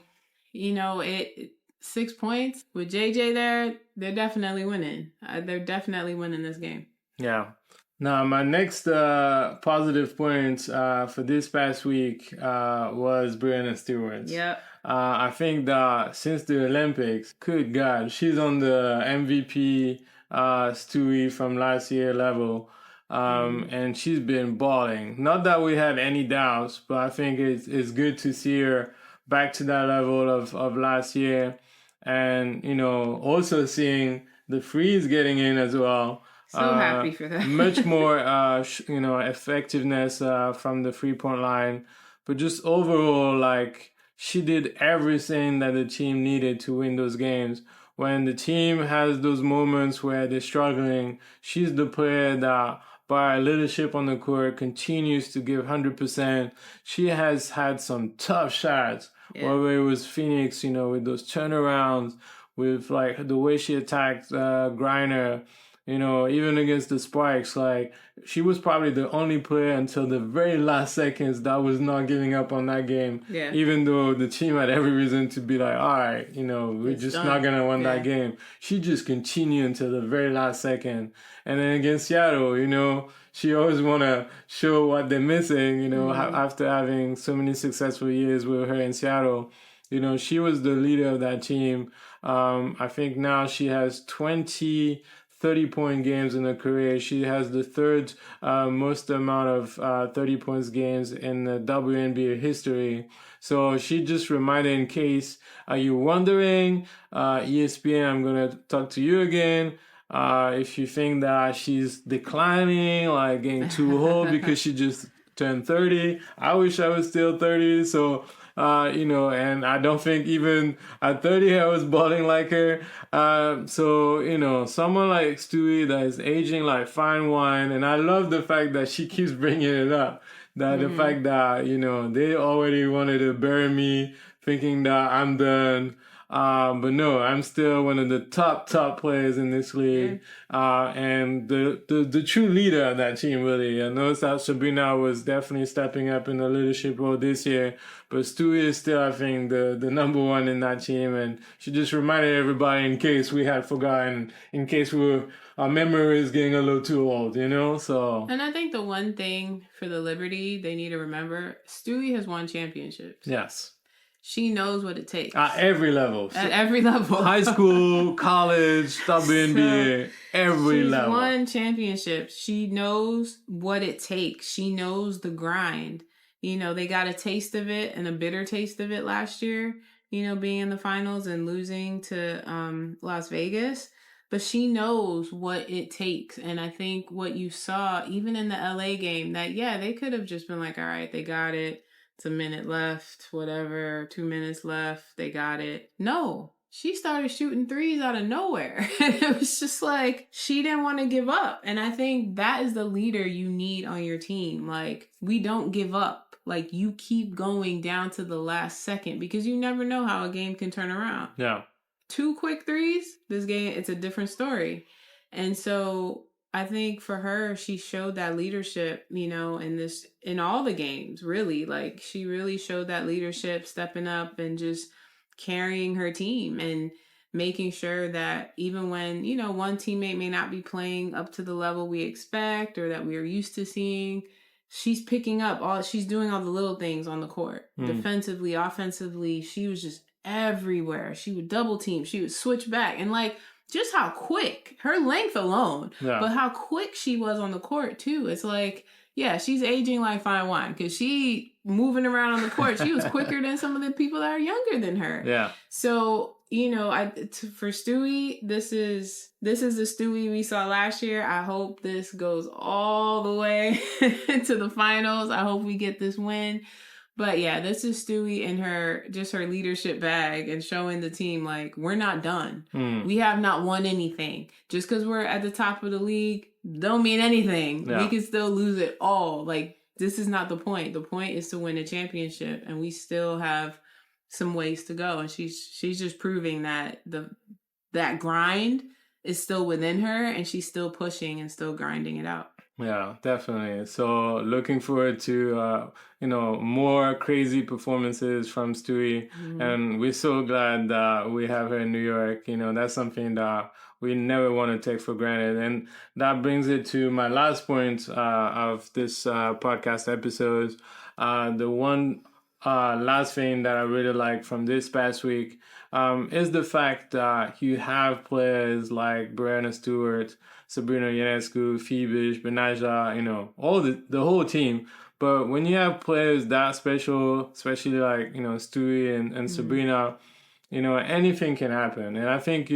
6 points with JJ there, they're definitely winning. They're definitely winning this game. Yeah. Now, my next positive point for this past week was Breanna Stewart. Yep. I think that since the Olympics, good God, she's on the MVP Stewie from last year level. And she's been balling. Not that we had any doubts, but I think it's good to see her back to that level of last year. And, also seeing the frees getting in as well. So happy for that. Much more, effectiveness from the 3-point line. But just overall, like, she did everything that the team needed to win those games. When the team has those moments where they're struggling, she's the player that, by her leadership on the court, continues to give 100%. She has had some tough shots, whether it was Phoenix, with those turnarounds, with like the way she attacked Griner, even against the Spikes. Like, she was probably the only player until the very last seconds that was not giving up on that game. Yeah. Even though the team had every reason to be like, all right, we're just not going to win that game. She just continued until the very last second. And then against Seattle, she always want to show what they're missing, after having so many successful years with her in Seattle. She was the leader of that team. I think now she has 20 30-point games in her career. She has the third most amount of 30 points games in the WNBA history. So she just reminded, in case you're wondering, ESPN, I'm going to talk to you again. If you think that she's declining, like getting too old because she just turned 30, I wish I was still 30. So, and I don't think even at 30 I was balling like her. So, someone like Stewie that is aging like fine wine, and I love the fact that she keeps bringing it up. That the fact that, they already wanted to bury me thinking that I'm done. But no, I'm still one of the top players in this league. And the true leader of that team, really. I noticed that Sabrina was definitely stepping up in the leadership role this year. But Stewie is still, I think, the number one in that team. And she just reminded everybody, in case we had forgotten, in case our memory is getting a little too old, so. And I think the one thing for the Liberty they need to remember, Stewie has won championships. Yes. She knows what it takes. At every level. At every level. High school, college, WNBA, every level. She's won championships. She knows what it takes. She knows the grind. They got a taste of it, and a bitter taste of it last year, being in the finals and losing to Las Vegas. But she knows what it takes. And I think what you saw, even in the LA game, that, they could have just been like, all right, they got it. It's a minute left, whatever, 2 minutes left, they got it. No, she started shooting threes out of nowhere. It was just like, she didn't want to give up. And I think that is the leader you need on your team. Like, we don't give up. Like, you keep going down to the last second, because you never know how a game can turn around. Yeah. 2 quick threes, this game, it's a different story. And so I think for her, she showed that leadership, in all the games, really. Like, she really showed that leadership, stepping up and just carrying her team and making sure that even when, one teammate may not be playing up to the level we expect or that we're used to seeing, she's picking up she's doing all the little things on the court. Defensively, offensively, she was just everywhere. She would double team, she would switch back, and like, just how quick, her length alone, but how quick she was on the court too. It's like, she's aging like fine wine, because she moving around on the court. She was quicker than some of the people that are younger than her. Yeah. So, for Stewie, this is the Stewie we saw last year. I hope this goes all the way to the finals. I hope we get this win. But this is Stewie and her leadership bag, and showing the team, like, we're not done. We have not won anything. Just because we're at the top of the league don't mean anything. We can still lose it all. Like, this is not the point. The point is to win a championship, and we still have some ways to go. And she's just proving that that grind is still within her, and she's still pushing and still grinding it out. Yeah, definitely. So looking forward to, more crazy performances from Stewie. And we're so glad that we have her in New York. That's something that we never want to take for granted. And that brings it to my last point of this podcast episode. The one last thing that I really like from this past week is the fact that you have players like Breanna Stewart, Sabrina Ionescu, Fiebich, Betnijah, all the whole team. But when you have players that special, especially like, Stewie and Sabrina, anything can happen. And I think,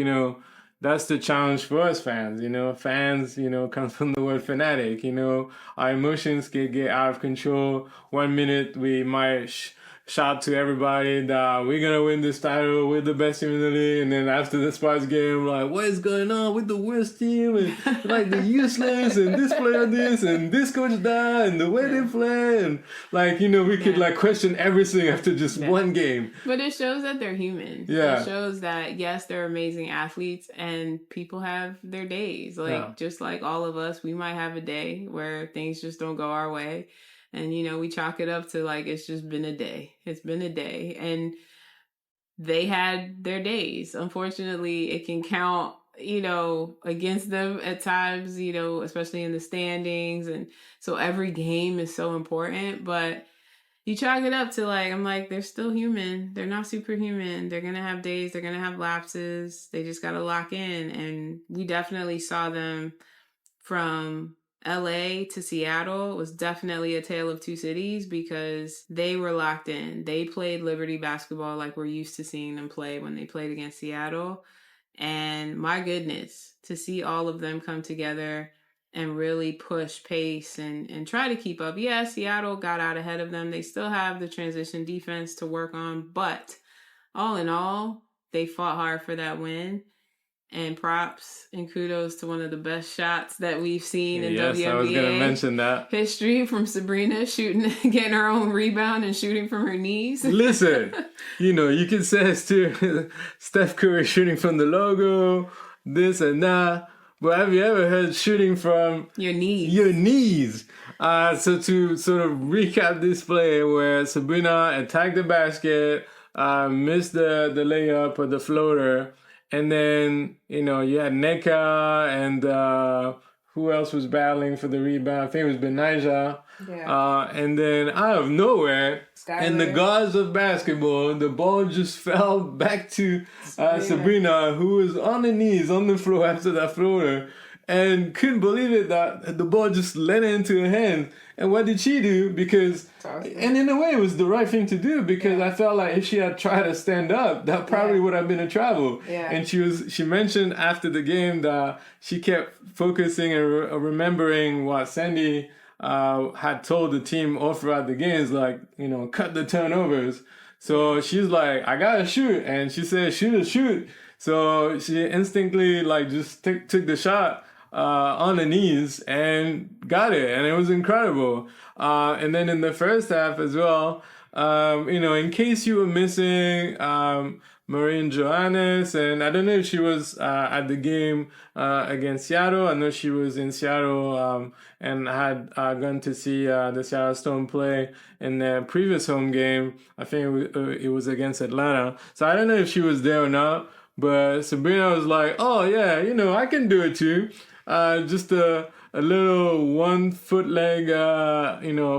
that's the challenge for us fans. Fans, comes from the word fanatic. Our emotions can get out of control. 1 minute we might shout to everybody that we're gonna win this title, we're the best team in the league, and then after the Sparks game, like, what is going on with the worst team, and like the useless, and this player this, and this coach that, and the way they play, and like, we could like question everything after just one game. But it shows that they're human. Yeah. It shows that, yes, they're amazing athletes, and people have their days. Like, just like all of us, we might have a day where things just don't go our way. And, we chalk it up to like, it's just been a day. It's been a day. And they had their days. Unfortunately, it can count, against them at times, especially in the standings. And so every game is so important. But you chalk it up to like, I'm like, they're still human. They're not superhuman. They're going to have days. They're going to have lapses. They just got to lock in. And we definitely saw them from LA to Seattle. Was definitely a tale of two cities because they were locked in. They played Liberty basketball like we're used to seeing them play when they played against Seattle. And my goodness, to see all of them come together and really push pace and try to keep up. Yeah, Seattle got out ahead of them. They still have the transition defense to work on, but all in all, they fought hard for that win. And props and kudos to one of the best shots that we've seen in WNBA I was going to mention that history from Sabrina shooting, getting her own rebound and shooting from her knees. Listen, you can say it's too Steph Curry shooting from the logo, this and that. But have you ever heard shooting from your knees? Your knees. So to sort of recap this play where Sabrina attacked the basket, missed the layup or the floater. And then, you had Neka and who else was battling for the rebound? I think it was Betnijah. Yeah. And then out of nowhere, in the gods of basketball, the ball just fell back to Sabrina, who was on her knees on the floor after that floater. And couldn't believe it that the ball just landed into her hand. And what did she do? And in a way, it was the right thing to do because I felt like if she had tried to stand up, that probably would have been a travel. Yeah. And she mentioned after the game that she kept focusing and remembering what Sandy had told the team all throughout the games, like, cut the turnovers. So she's like, I gotta shoot. And she said, shoot. So she instinctively just took the shot on the knees and got it, and it was incredible. And then in the first half as well, in case you were missing Maureen Johannes, and I don't know if she was at the game against Seattle. I know she was in Seattle and had gone to see the Seattle Storm play in their previous home game. I think it was against Atlanta. So I don't know if she was there or not, but Sabrina was like, oh yeah, I can do it too. Just a little 1 foot leg,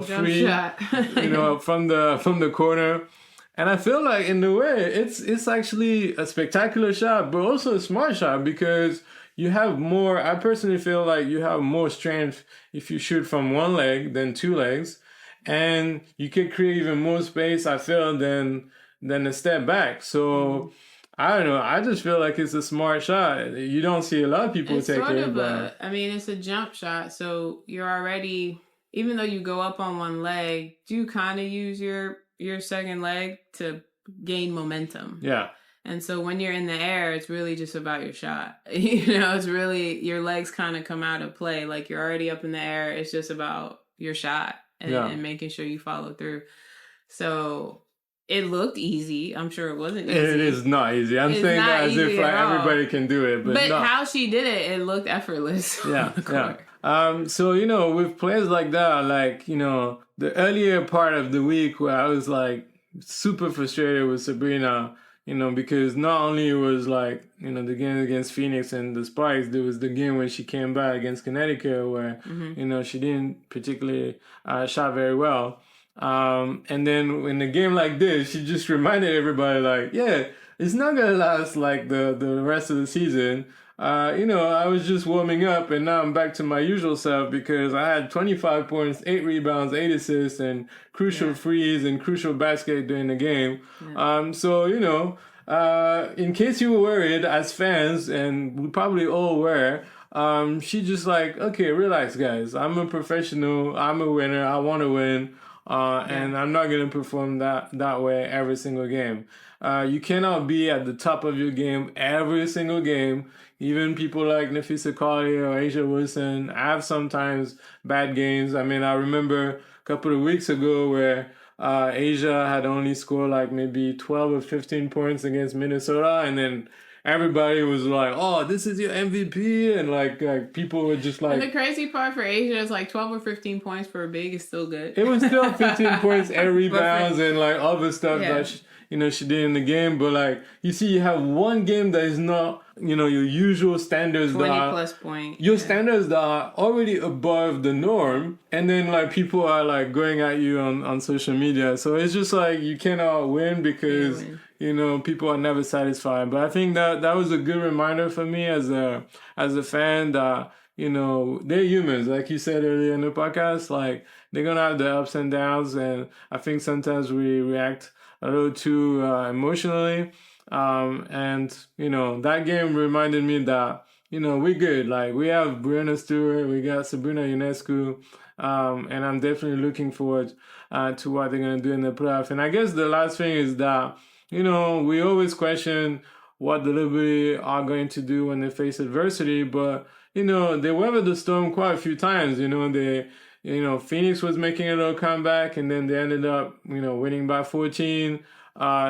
free shot. From the corner. And I feel like in a way it's actually a spectacular shot, but also a smart shot because you have more. I personally feel like you have more strength if you shoot from one leg than 2 legs, and you can create even more space. I feel than a step back. So. I don't know. I just feel like it's a smart shot. You don't see a lot of people take it. It's a jump shot. So you're already, even though you go up on one leg, you kind of use your second leg to gain momentum. Yeah. And so when you're in the air, it's really just about your shot. It's really, your legs kind of come out of play. Like you're already up in the air. It's just about your shot and making sure you follow through. So it looked easy. I'm sure it wasn't easy. It is not easy. I'm saying that as if everybody can do it. But how she did it looked effortless. Yeah, yeah. So, with players like that, the earlier part of the week where I was super frustrated with Sabrina, because not only was the game against Phoenix and the Spikes, there was the game when she came back against Connecticut where, she didn't particularly shot very well. And then in a game like this, she just reminded everybody it's not going to last like the rest of the season. I was just warming up and now I'm back to my usual self because I had 25 points, 8 rebounds, 8 assists and crucial frees and crucial basket during the game. Yeah. in case you were worried as fans, and we probably all were, she just like, okay, relax, guys. I'm a professional. I'm a winner. I want to win. And I'm not going to perform that way every single game. You cannot be at the top of your game every single game. Even people like Nafisa Colley or Asia Wilson have sometimes bad games. I mean, I remember a couple of weeks ago where Asia had only scored like maybe 12 or 15 points against Minnesota, and then everybody was like, "Oh, this is your MVP," and like people were just like. And the crazy part for Asia is like 12 or 15 points for a big is still good. It was still 15 points and rebounds and like other stuff that she did in the game. But like you see, you have one game that is not your usual standards. 20 plus point. Your standards that are already above the norm, and then like people are like going at you on social media. So it's just like you cannot win because. People are never satisfied. But I think that was a good reminder for me as a fan that, they're humans. Like you said earlier in the podcast, like they're going to have the ups and downs. And I think sometimes we react a little too emotionally. That game reminded me that, we're good. Like we have Breanna Stewart, we got Sabrina Ionescu. And I'm definitely looking forward to what they're going to do in the playoff. And I guess the last thing is that, we always question what the Liberty are going to do when they face adversity, but, they weathered the storm quite a few times. Phoenix was making a little comeback, and then they ended up, winning by 14.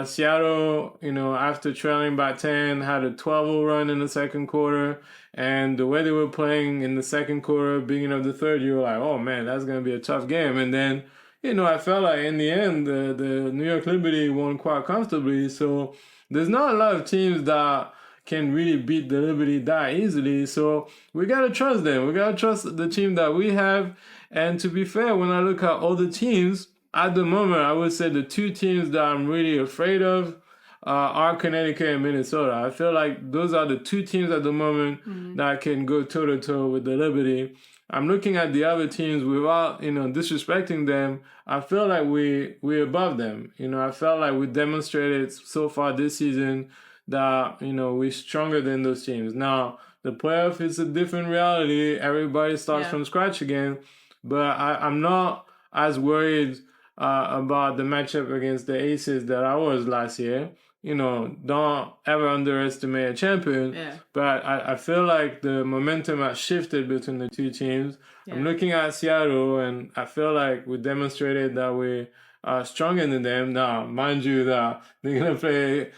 Seattle, after trailing by 10, had a 12-0 run in the second quarter, and the way they were playing in the second quarter, beginning of the third, you were like, oh man, that's going to be a tough game. And then, I felt like in the end, the New York Liberty won quite comfortably. So there's not a lot of teams that can really beat the Liberty that easily. So we got to trust them. We got to trust the team that we have. And to be fair, when I look at all the teams, at the moment, I would say the two teams that I'm really afraid of are Connecticut and Minnesota. I feel like those are the two teams at the moment that can go toe-to-toe with the Liberty. I'm looking at the other teams without, disrespecting them. I feel like we're above them. I felt like we demonstrated so far this season that, we're stronger than those teams. Now, the playoff is a different reality. Everybody starts from scratch again. But I'm not as worried about the matchup against the Aces that I was last year. Don't ever underestimate a champion. Yeah. But I feel like the momentum has shifted between the two teams. Yeah. I'm looking at Seattle, and I feel like we demonstrated that we are stronger than them. Now, mind you, that they're going to play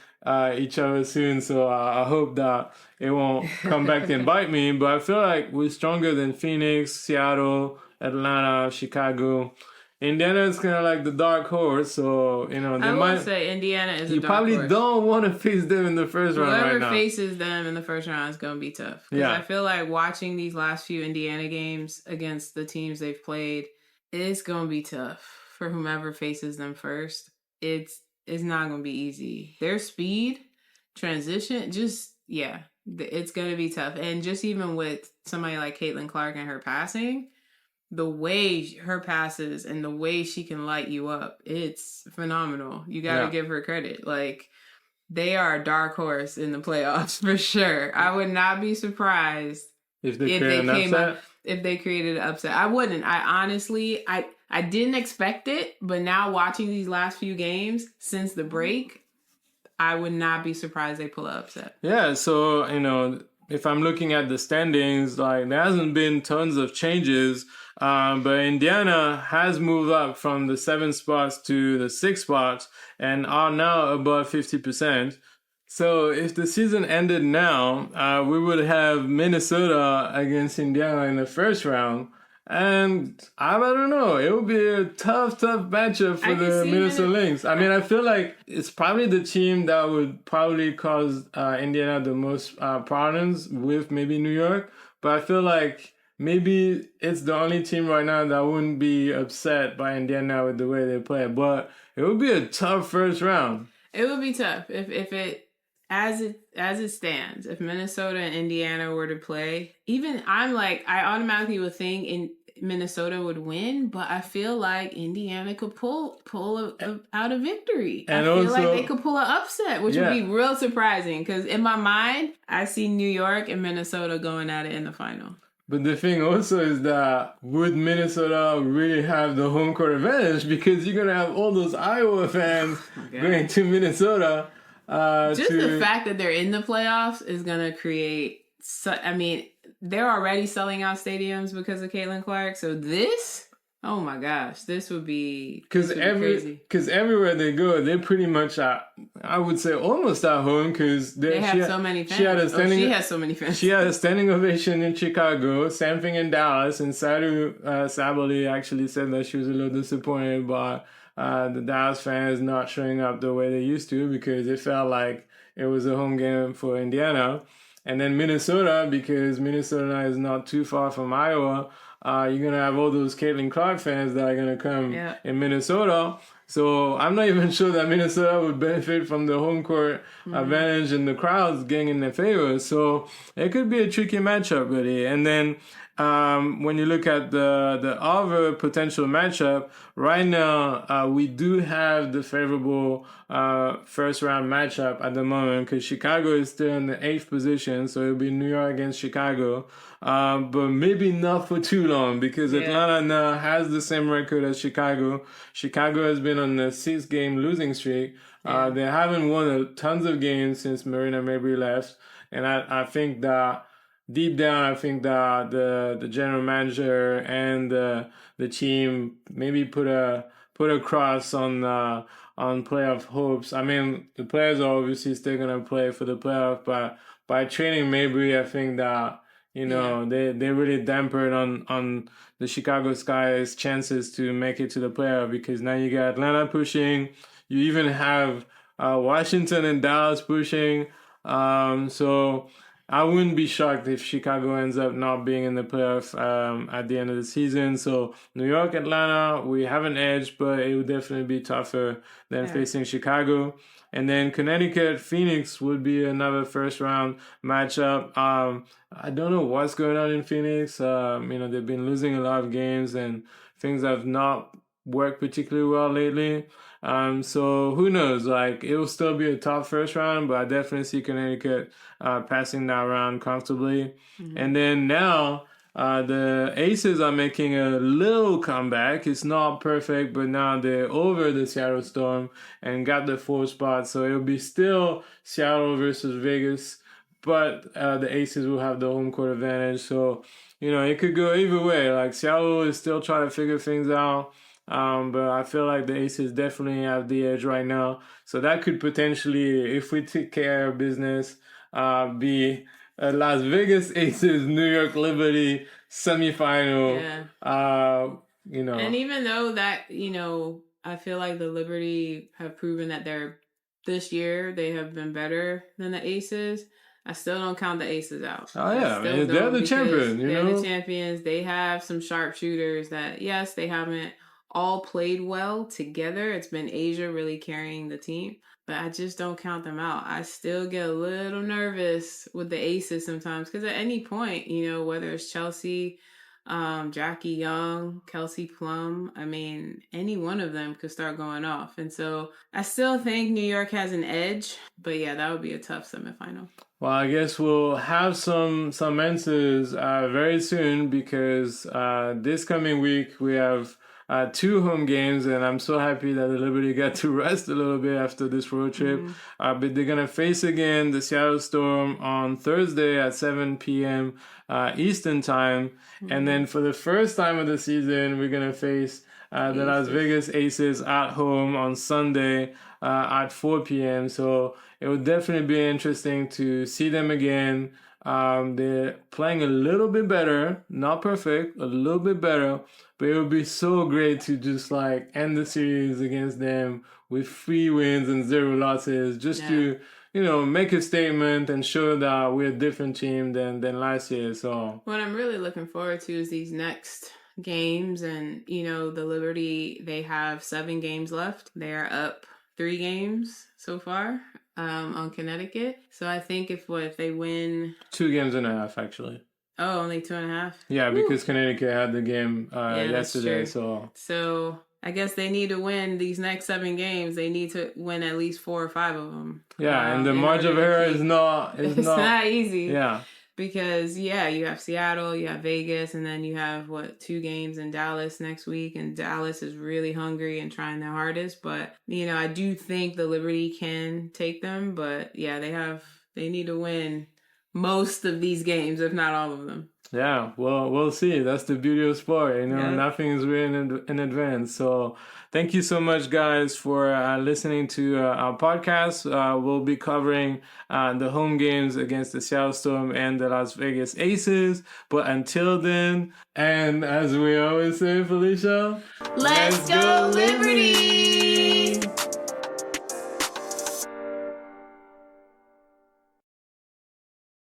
each other soon, so I hope that it won't come back and bite me. But I feel like we're stronger than Phoenix, Seattle, Atlanta, Chicago. Indiana is kind of like the dark horse, so I would say Indiana is. You probably don't want to face them in the first round right now. Whoever faces them in the first round is going to be tough. Because I feel like watching these last few Indiana games against the teams they've played, it's going to be tough for whomever faces them first. It's not going to be easy. Their speed, transition, it's going to be tough. And just even with somebody like Caitlin Clark and her passing. The way her passes and the way she can light you up, it's phenomenal. You got to give her credit. Like, they are a dark horse in the playoffs for sure. I would not be surprised if they created an upset. I wouldn't. I honestly, I didn't expect it, but now watching these last few games since the break, I would not be surprised they pull an upset. Yeah, so, if I'm looking at the standings, like there hasn't been tons of changes, but Indiana has moved up from the 7th spots to the 6th spots and are now above 50%. So if the season ended now, we would have Minnesota against Indiana in the first round. And I don't know, it would be a tough matchup for the Minnesota Lynx. I mean, I feel like it's probably the team that would probably cause Indiana the most problems with maybe New York. But I feel like maybe it's the only team right now that wouldn't be upset by Indiana with the way they play. But it would be a tough first round. It would be tough if it as it stands. If Minnesota and Indiana were to play, even I automatically would think Minnesota would win, but I feel like Indiana could pull out a victory. And I feel also, like they could pull an upset, which would be real surprising. Because in my mind, I see New York and Minnesota going at it in the final. But the thing also is that would Minnesota really have the home court advantage? Because you're going to have all those Iowa fans going to Minnesota. Just the fact that they're in the playoffs is going to create... they're already selling out stadiums because of Caitlin Clark. So this... Oh my gosh, this would be crazy. Because everywhere they go, they're pretty much I would say almost at home because they have so many fans. She has so many fans. She had a standing ovation in Chicago, same thing in Dallas, and Nyara Sabally actually said that she was a little disappointed by the Dallas fans not showing up the way they used to because it felt like it was a home game for Indiana. And then Minnesota, because Minnesota is not too far from Iowa, you're going to have all those Caitlin Clark fans that are going to come in Minnesota. So I'm not even sure that Minnesota would benefit from the home court advantage and the crowds getting in their favor. So it could be a tricky matchup, really. And then when you look at the other potential matchup, right now we do have the favorable first round matchup at the moment because Chicago is still in the 8th position, so it'll be New York against Chicago. But maybe not for too long because Atlanta now has the same record as Chicago. Chicago has been on a 6-game losing streak. They haven't won tons of games since Marina Mabrey left, and I think that deep down, I think that the general manager and the team maybe put a cross on playoff hopes. I mean, the players are obviously still gonna play for the playoff, but by trading Mabrey, I think that they really dampened on the Chicago Sky's chances to make it to the playoff because now you got Atlanta pushing, you even have Washington and Dallas pushing, so I wouldn't be shocked if Chicago ends up not being in the playoff at the end of the season. So New York, Atlanta, we have an edge, but it would definitely be tougher than facing Chicago. And then Connecticut, Phoenix would be another first round matchup. I don't know what's going on in Phoenix. They've been losing a lot of games and things have not worked particularly well lately. So who knows? Like it will still be a tough first round, but I definitely see Connecticut passing that round comfortably. Mm-hmm. And then now the Aces are making a little comeback. It's not perfect, but now they're over the Seattle Storm and got the 4th spot. So it'll be still Seattle versus Vegas, but the Aces will have the home court advantage. So, it could go either way. Like Seattle is still trying to figure things out. But I feel like the Aces definitely have the edge right now. So that could potentially, if we take care of business, be a Las Vegas Aces New York Liberty semifinal. And even though that, I feel like the Liberty have proven that this year they have been better than the Aces. I still don't count the Aces out. Oh yeah, they're the champion. They're the champions. They have some sharpshooters that, yes, they haven't all played well together. It's been Asia really carrying the team, but I just don't count them out. I still get a little nervous with the Aces sometimes because at any point, whether it's Chelsea, Jackie Young, Kelsey Plum, any one of them could start going off. And so I still think New York has an edge, but yeah, that would be a tough semifinal. Well, I guess we'll have some answers very soon because this coming week we have 2 home games, and I'm so happy that the Liberty got to rest a little bit after this road trip. Mm-hmm. But they're going to face again the Seattle Storm on Thursday at 7 p.m. Eastern time. Mm-hmm. And then for the first time of the season, we're going to face the Las Vegas Aces at home on Sunday at 4 p.m. So it would definitely be interesting to see them again. They're playing a little bit better, not perfect, a little bit better, but it would be so great to just end the series against them with 3 wins and 0 losses, just to, make a statement and show that we're a different team than last year. So what I'm really looking forward to is these next games, and the Liberty, they have 7 games left. They are up 3 games so far. On Connecticut. So I think if they win 2.5 games, actually. Oh, only 2.5. Yeah, because Connecticut had the game that's yesterday. true. So So I guess they need to win these next 7 games. They need to win at least 4 or 5 of them. yeah, and the in margin of order to error keep- is not It's not easy. Yeah, Because you have Seattle, you have Vegas, and then you have 2 games in Dallas next week, and Dallas is really hungry and trying their hardest. But I do think the Liberty can take them. But yeah, they need to win most of these games, if not all of them. yeah. Well, we'll see. That's the beauty of sport. Yeah. Nothing is written in advance. So thank you so much, guys, for listening to our podcast. We'll be covering the home games against the Seattle Storm and the Las Vegas Aces. But until then, and as we always say, Felicia, Let's go Liberty!